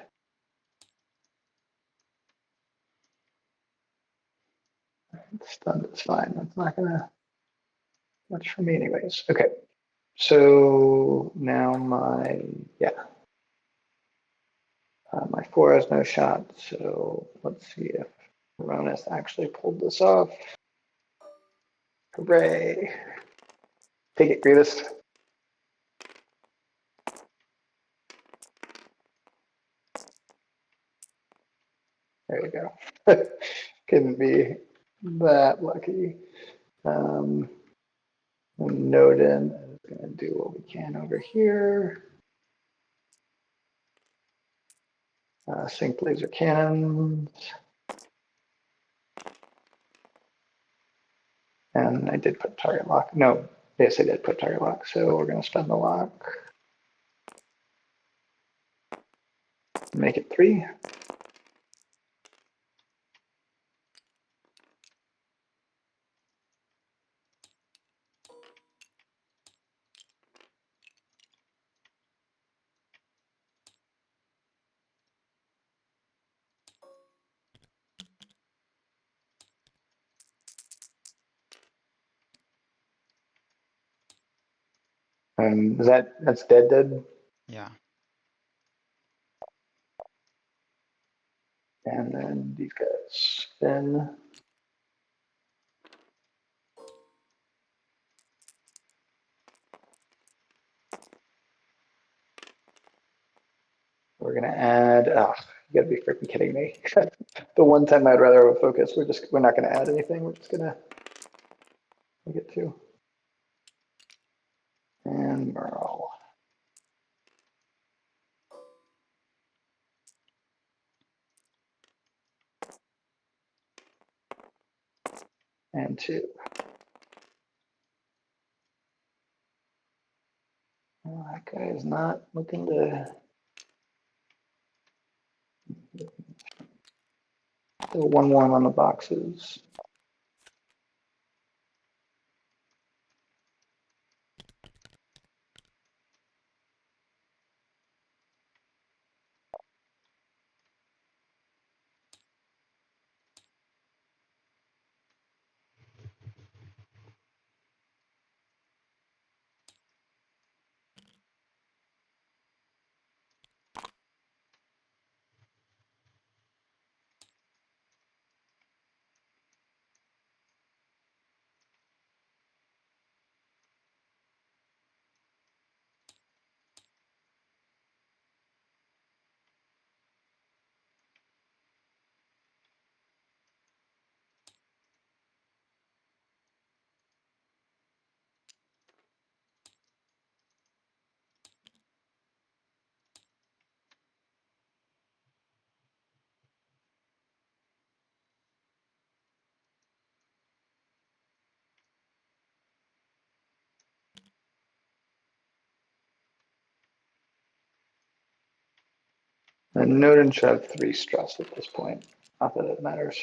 Stunned is fine. That's not gonna much for me anyways. Okay. So now my my 4 has no shot. So let's see if Ronis actually pulled this off. Hooray. Take it, Grievous. There you go. Couldn't be that lucky. And Nodin is going to do what we can over here. Sync laser cannons. And I did put target lock. No, yes, I did put target lock. So we're going to spend the lock. Make it 3. And that's dead? Yeah. And then these guys spin. We're gonna add, oh, you gotta be freaking kidding me. The one time I'd rather have a focus, we're not gonna add anything. We're just gonna make it 2. And Merle. And 2. Well, that guy is not looking to do 1-1 on the boxes. And Nodin should have 3 stress at this point. Not that it matters.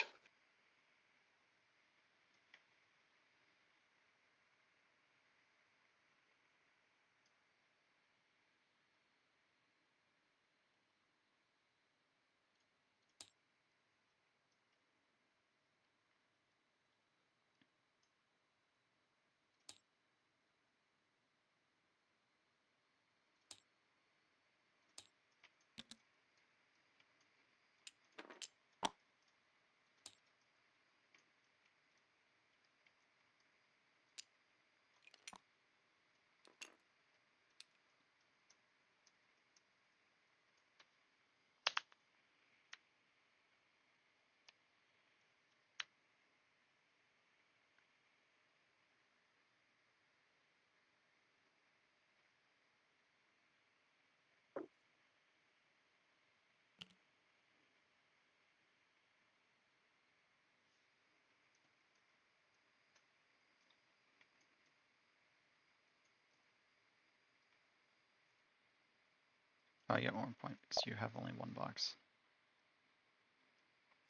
Oh, you get 1 point because you have only 1 box.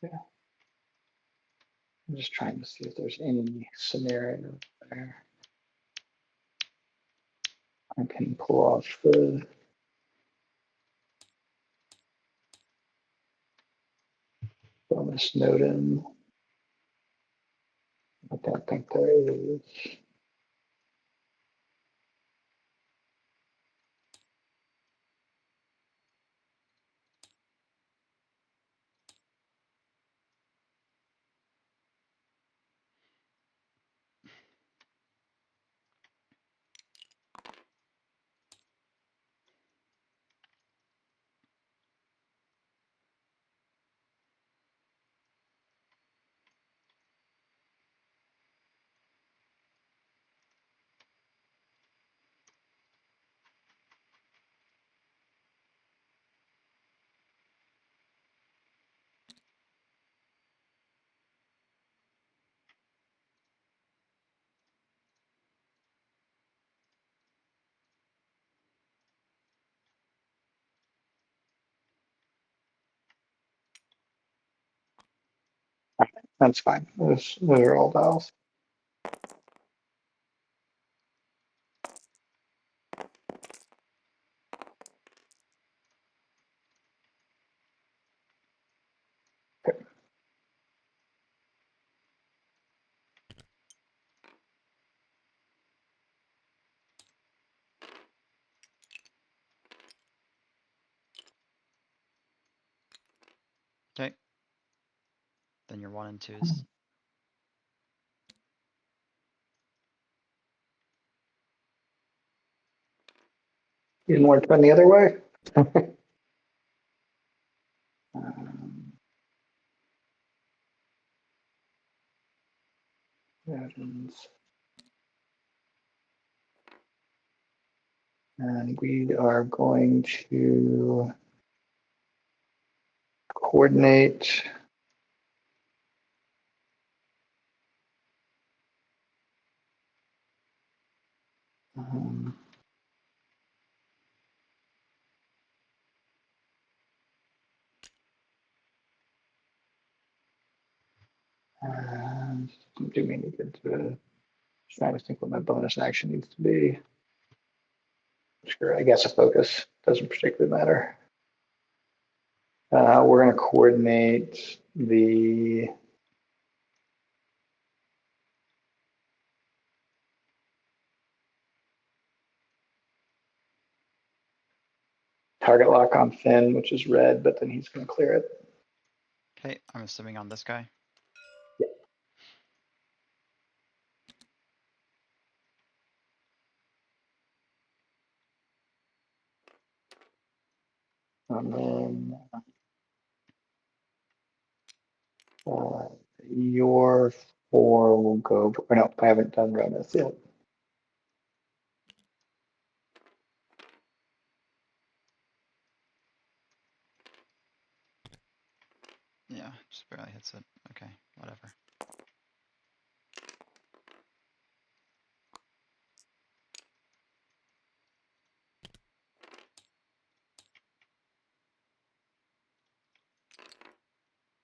Yeah. I'm just trying to see if there's any scenario there. I can pull off the bonus Nodin. I don't think there is. That's fine. Those are all dials. Okay. Then your 1 and 2s. You didn't want to turn the other way? Um, and we are going to coordinate. Um, and do we need to trying to think what my bonus action needs to be. Sure, I guess a focus doesn't particularly matter. We're going to coordinate the target lock on Finn, which is red, but then he's going to clear it. Okay, I'm assuming on this guy. And then your 4 will go, or no, I haven't done Ronas yet. Yeah, just barely hits it. Okay, whatever.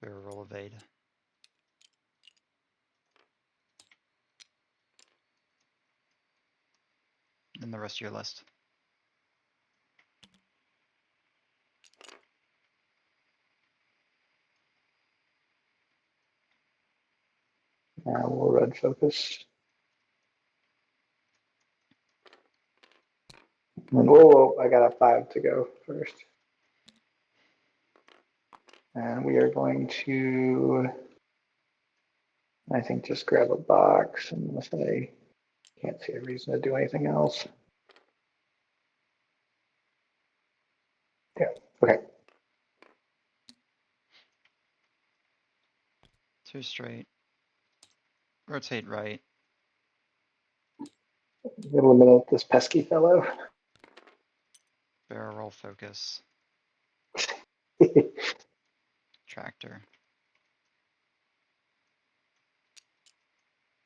Barrel roll evade. And the rest of your list. We'll red focus. And whoa, I got a 5 to go first. And we are going to, I think, just grab a box unless I can't see a reason to do anything else. Yeah, okay. 2 straight. Rotate right. Eliminate this pesky fellow. Barrel roll focus. Tractor.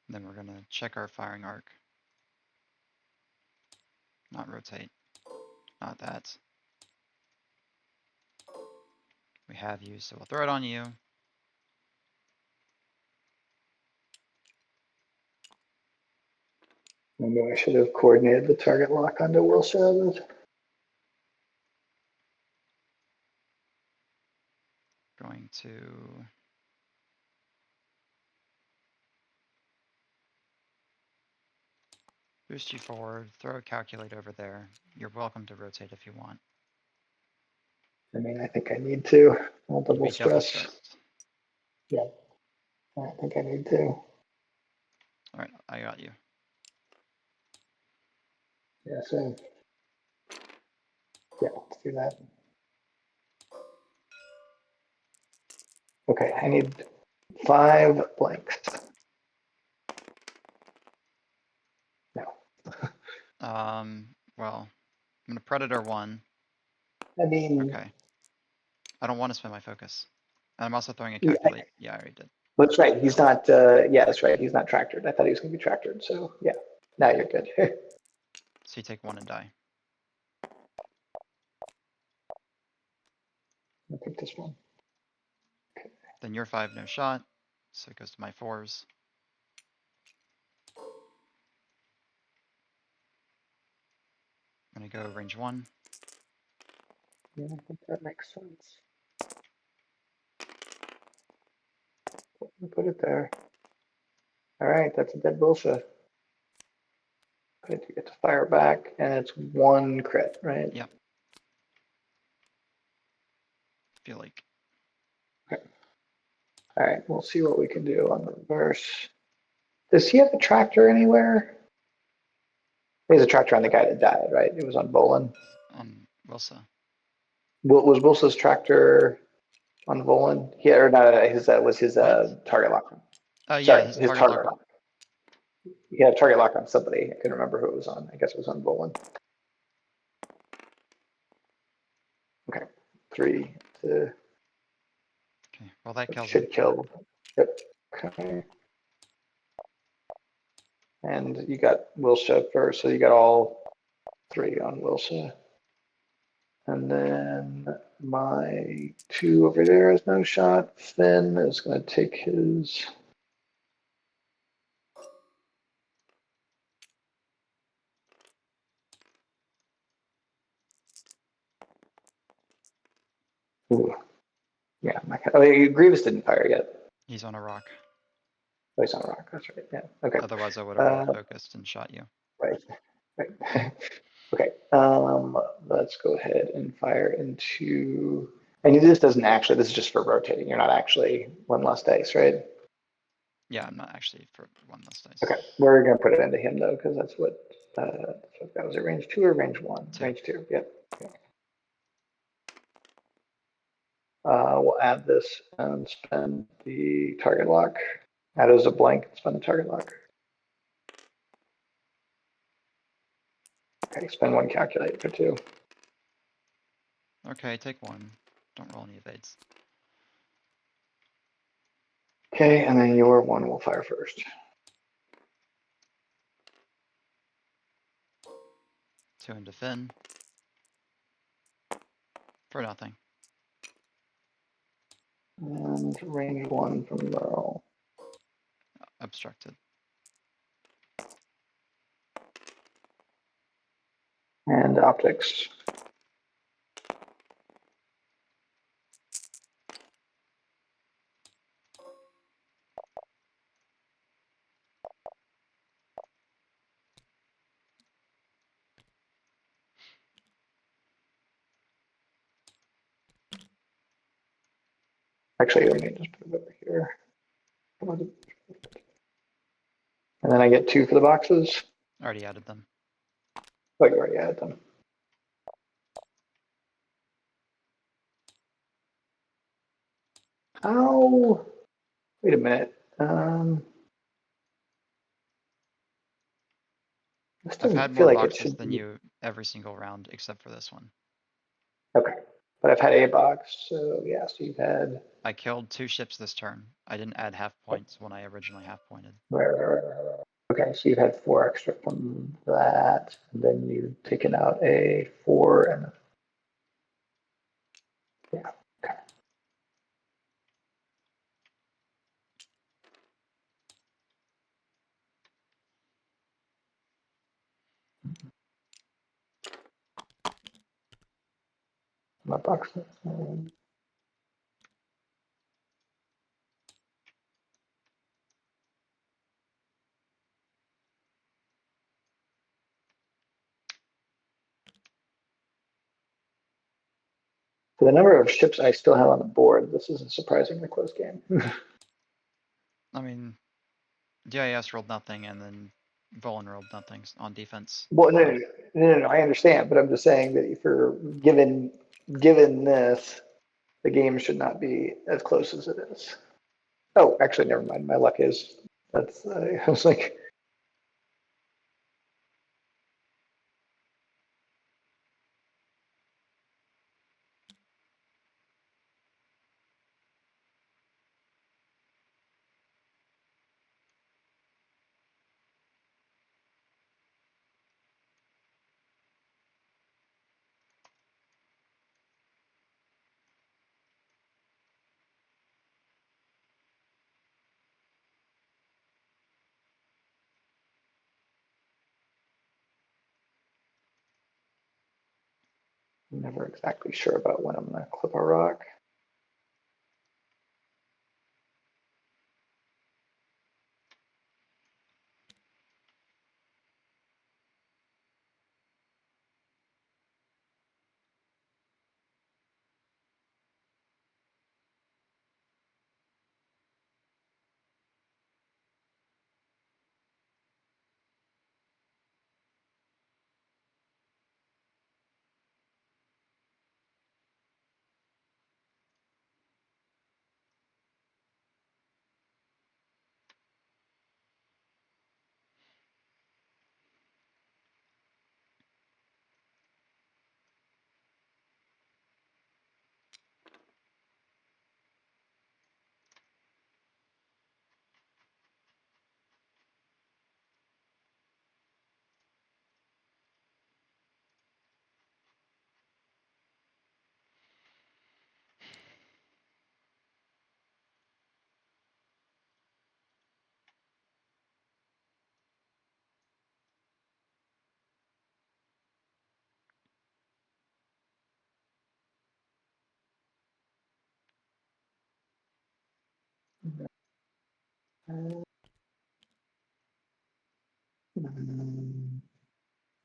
Then we're gonna check our firing arc. Not rotate. Not that. We have you, so we'll throw it on you. Maybe I should have coordinated the target lock onto Will Service. Going to Boost you forward, throw a calculate over there. You're welcome to rotate if you want. I mean, I think I need to. I'll You'd double be double stress. stressed. Yeah, I think I need to. Alright, I got you. Yeah, so yeah, let's do that. Okay, I need 5 blanks. No. Well, I'm gonna Predator 1. I mean, Okay. I don't want to spend my focus. And I'm also throwing a yeah, calculate. Yeah, I already did. that's right. He's not, yeah, that's right. He's not tractored. I thought he was going to be tractored. So yeah, now you're good. So you take 1 and die. I'll pick this one. Then your 5, no shot. So it goes to my 4s. I'm gonna go range 1. Yeah, I think that makes sense. Put it there. All right, that's a dead bullshit. Good, you get to fire back, and it's 1 crit, right? Yep. Feel like. Okay. All right, we'll see what we can do on the reverse. Does he have a tractor anywhere? He has a tractor on the guy that died, right? It was on Bolin. On Wilsa. Was Wilson's tractor on Bolin? Yeah, or not? His was his What? target lock. Yeah, Sorry, his his target target lock. lock. He had a target lock on somebody. I couldn't remember who it was on. I guess it was on Bolin. Okay, 3 to. Okay, well that kills him. Should kill. Yep. Okay. And you got Wilsha first, so you got all 3 on Wilsha. And then my 2 over there is no shot. Finn is going to take his. Ooh. Yeah, Grievous didn't fire yet. He's on a rock. Oh, he's on a rock. That's right. Yeah. Okay. Otherwise I would have rolled focused and shot you. Right. Right. Okay. Let's go ahead and fire into. And this doesn't actually. This is just for rotating. You're not actually 1 less dice, right? Yeah, I'm not actually for 1 less dice. Okay. We're gonna put it into him though, because that's what. That was it. Range 2 or range 1? 2. Range 2. Yep. Okay. We'll add this and spend the target lock. Add as a blank. Spend the target lock. Okay. Spend 1 calculate for 2. Okay, take 1. Don't roll any evades. Okay, and then your 1 will fire first. 2 into Finn. For nothing. And range 1 from Merle. Obstructed. And optics. Actually, let me just put it over here. And then I get 2 for the boxes. Already added them. Oh, you already added them. Oh, wait a minute. This I've doesn't had feel more like it boxes should than be. you every single round except for this one. Okay, but I've had a box, so yeah, so you've had. I killed 2 ships this turn. I didn't add half points when I originally half pointed. Right. Okay, so you've had 4 extra from that, and then you've taken out a 4 and yeah, okay. My box. For the number of ships I still have on the board, this is a surprisingly close game. I mean, GIS rolled nothing and then Volan rolled nothing on defense. Well, no, I understand, but I'm just saying that if you're given this, the game should not be as close as it is. Oh, actually, never mind. My luck is that's. I was like, I'm never exactly sure about when I'm gonna clip a rock.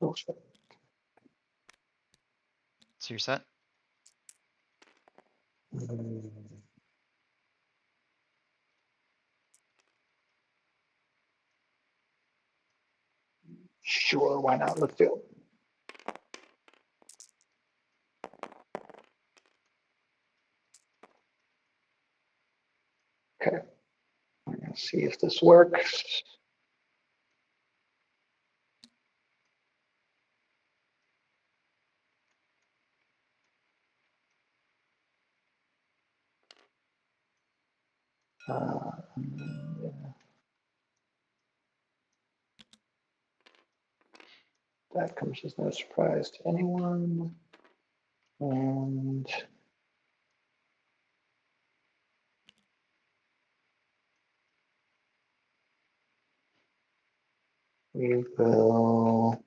Oh, shit. So you're set? Sure, why not? Let's do it. Okay, I'm gonna see if this works. Yeah. That comes as no surprise to anyone. And we will.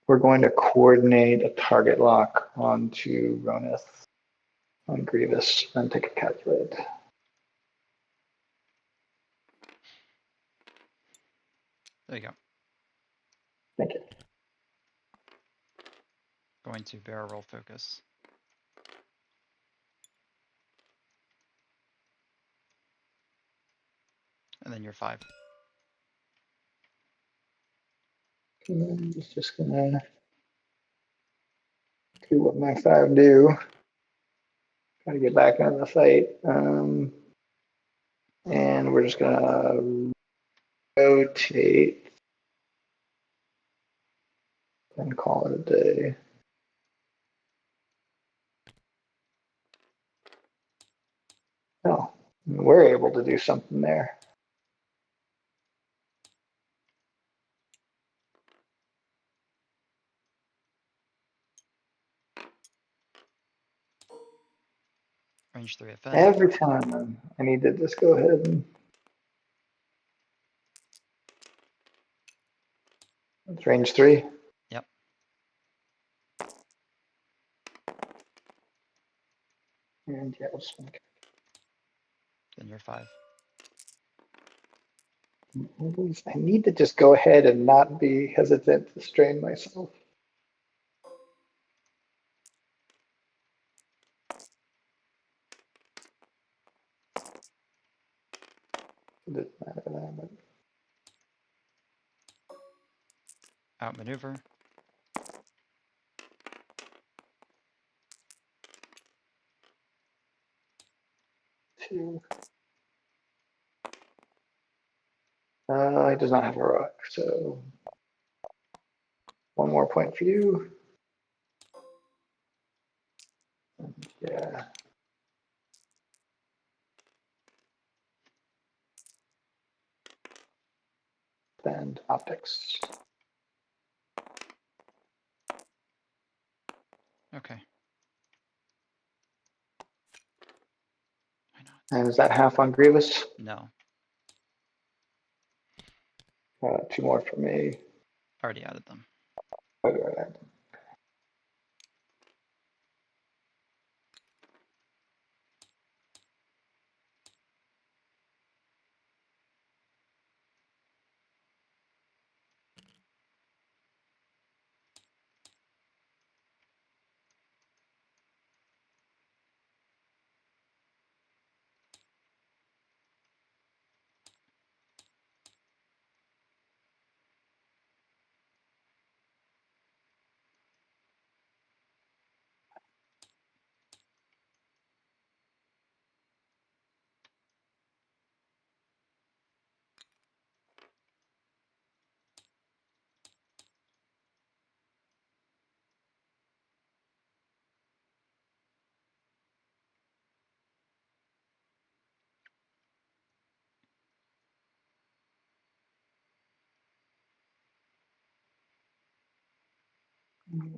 We're going to coordinate a target lock onto Ronith on Grievous and take a calculate. There you go. Thank you. Going to barrel roll focus. And then you're 5. I'm just gonna do what my 5 do. Try to get back on the fight. And we're just gonna rotate and call it a day. Oh, we're able to do something there. Range 3 offend. Every time I need to just go ahead and. It's range 3. Yep. And yeah, we'll just Then you're 5. I need to just go ahead and not be hesitant to strain myself. It doesn't matter now, but Outmaneuver. two. He does not have a rock, so one more point for you. Yeah. And optics. Okay. Why not? And is that half on Grievous? No, 2 more for me. already added them. I'll go ahead.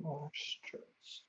More stress.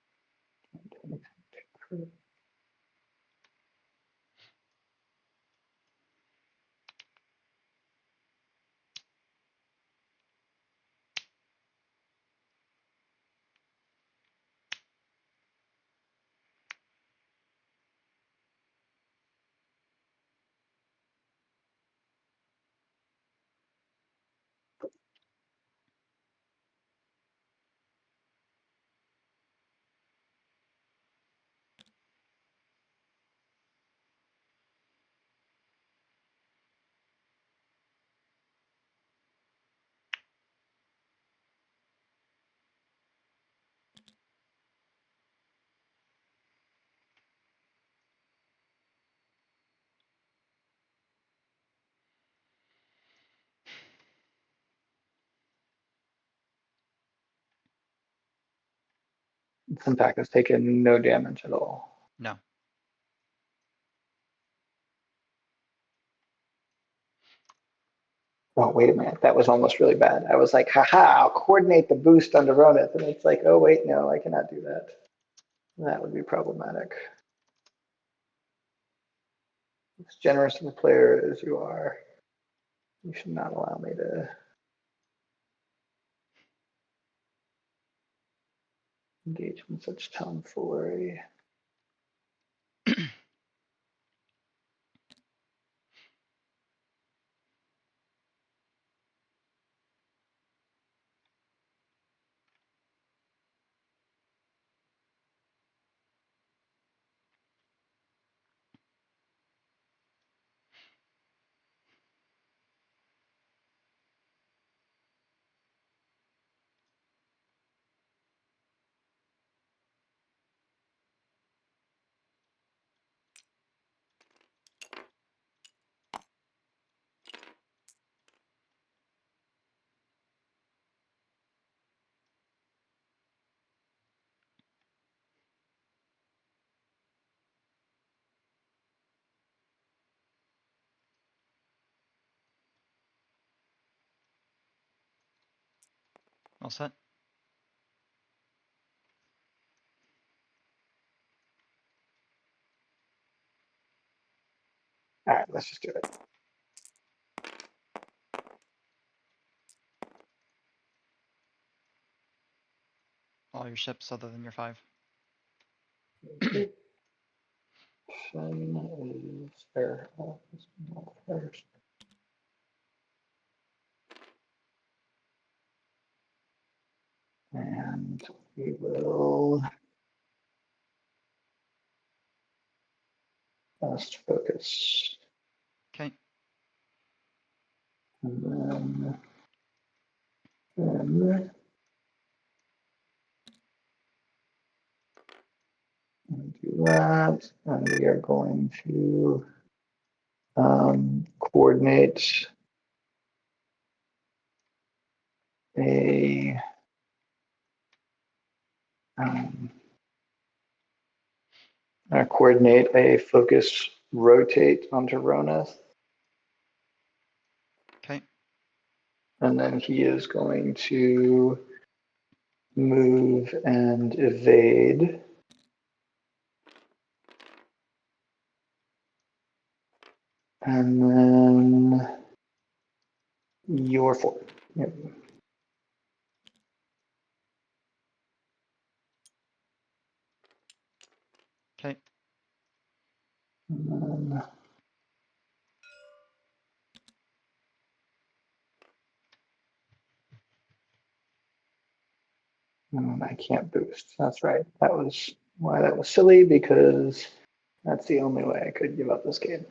Impact has taken no damage at all. No. Oh, wait a minute. That was almost really bad. I was like, haha, I'll coordinate the boost on Ronith. And it's like, oh, wait, no, I cannot do that. That would be problematic. As generous of a player as you are, you should not allow me to engage in such tomfoolery. All set. All right, let's just do it. All your ships other than your 5. Okay. Sun is there. First. And we will last focus. Okay. And then do that. And we are going to coordinate a focus rotate onto Roneth. Okay. And then he is going to move and evade. And then you're forward. Yep. Okay. And I can't boost. That's right. That was why that was silly, because that's the only way I could give up this game.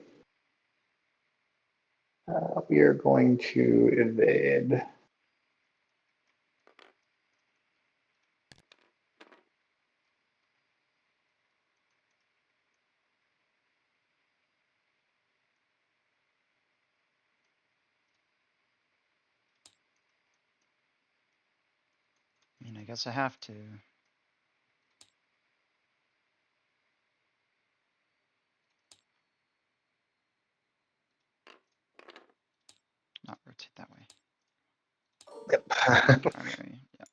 We are going to evade. I mean, I guess I have to. Not rotate that way. Yep. Primary, yeah.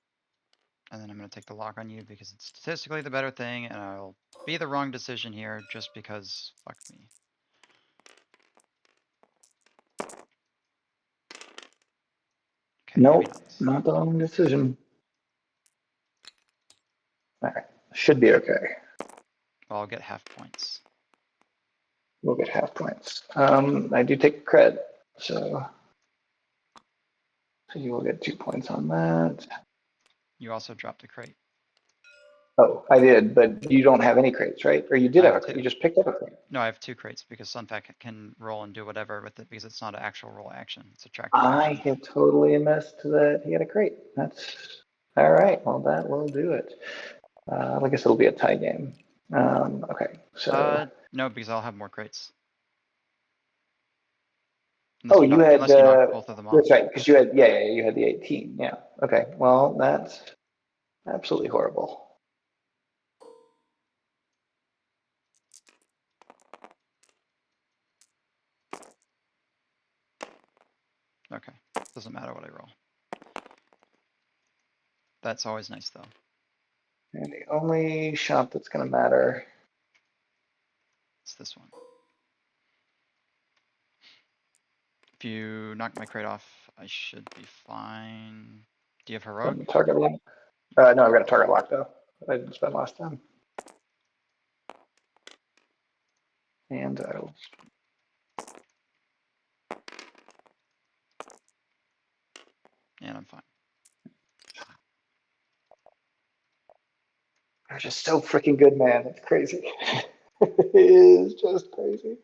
And then I'm gonna take the lock on you because it's statistically the better thing, and I'll be the wrong decision here just because fuck me. Okay, Nope, maybe not the wrong decision. All right, should be okay. Well, I'll get half points. We'll get half points. I do take credit, so you will get 2 points on that. You also dropped a crate. Oh, I did, but you don't have any crates, right? Or you did I have have a crate. two. You just picked up a crate. No, I have 2 crates because Sunpack can roll and do whatever with it because it's not an actual roll action. It's a tracking I action. have totally missed that he had a crate. That's all right. Well, that will do it. I guess it'll be a tie game. Okay, so. No, because I'll have more crates. Oh, you had, unless you knock both of them off. that's right, because you had, yeah, you had the 18, yeah. Okay, well, that's absolutely horrible. Okay, doesn't matter what I roll. That's always nice though. And the only shot that's gonna matter. It's this one. If you knock my crate off, I should be fine. Do you have heroic? Target lock. No, I've got a target lock though. I didn't spend last time. And I'll. And I'm fine. They're just so freaking good, man. It's crazy. It is just crazy.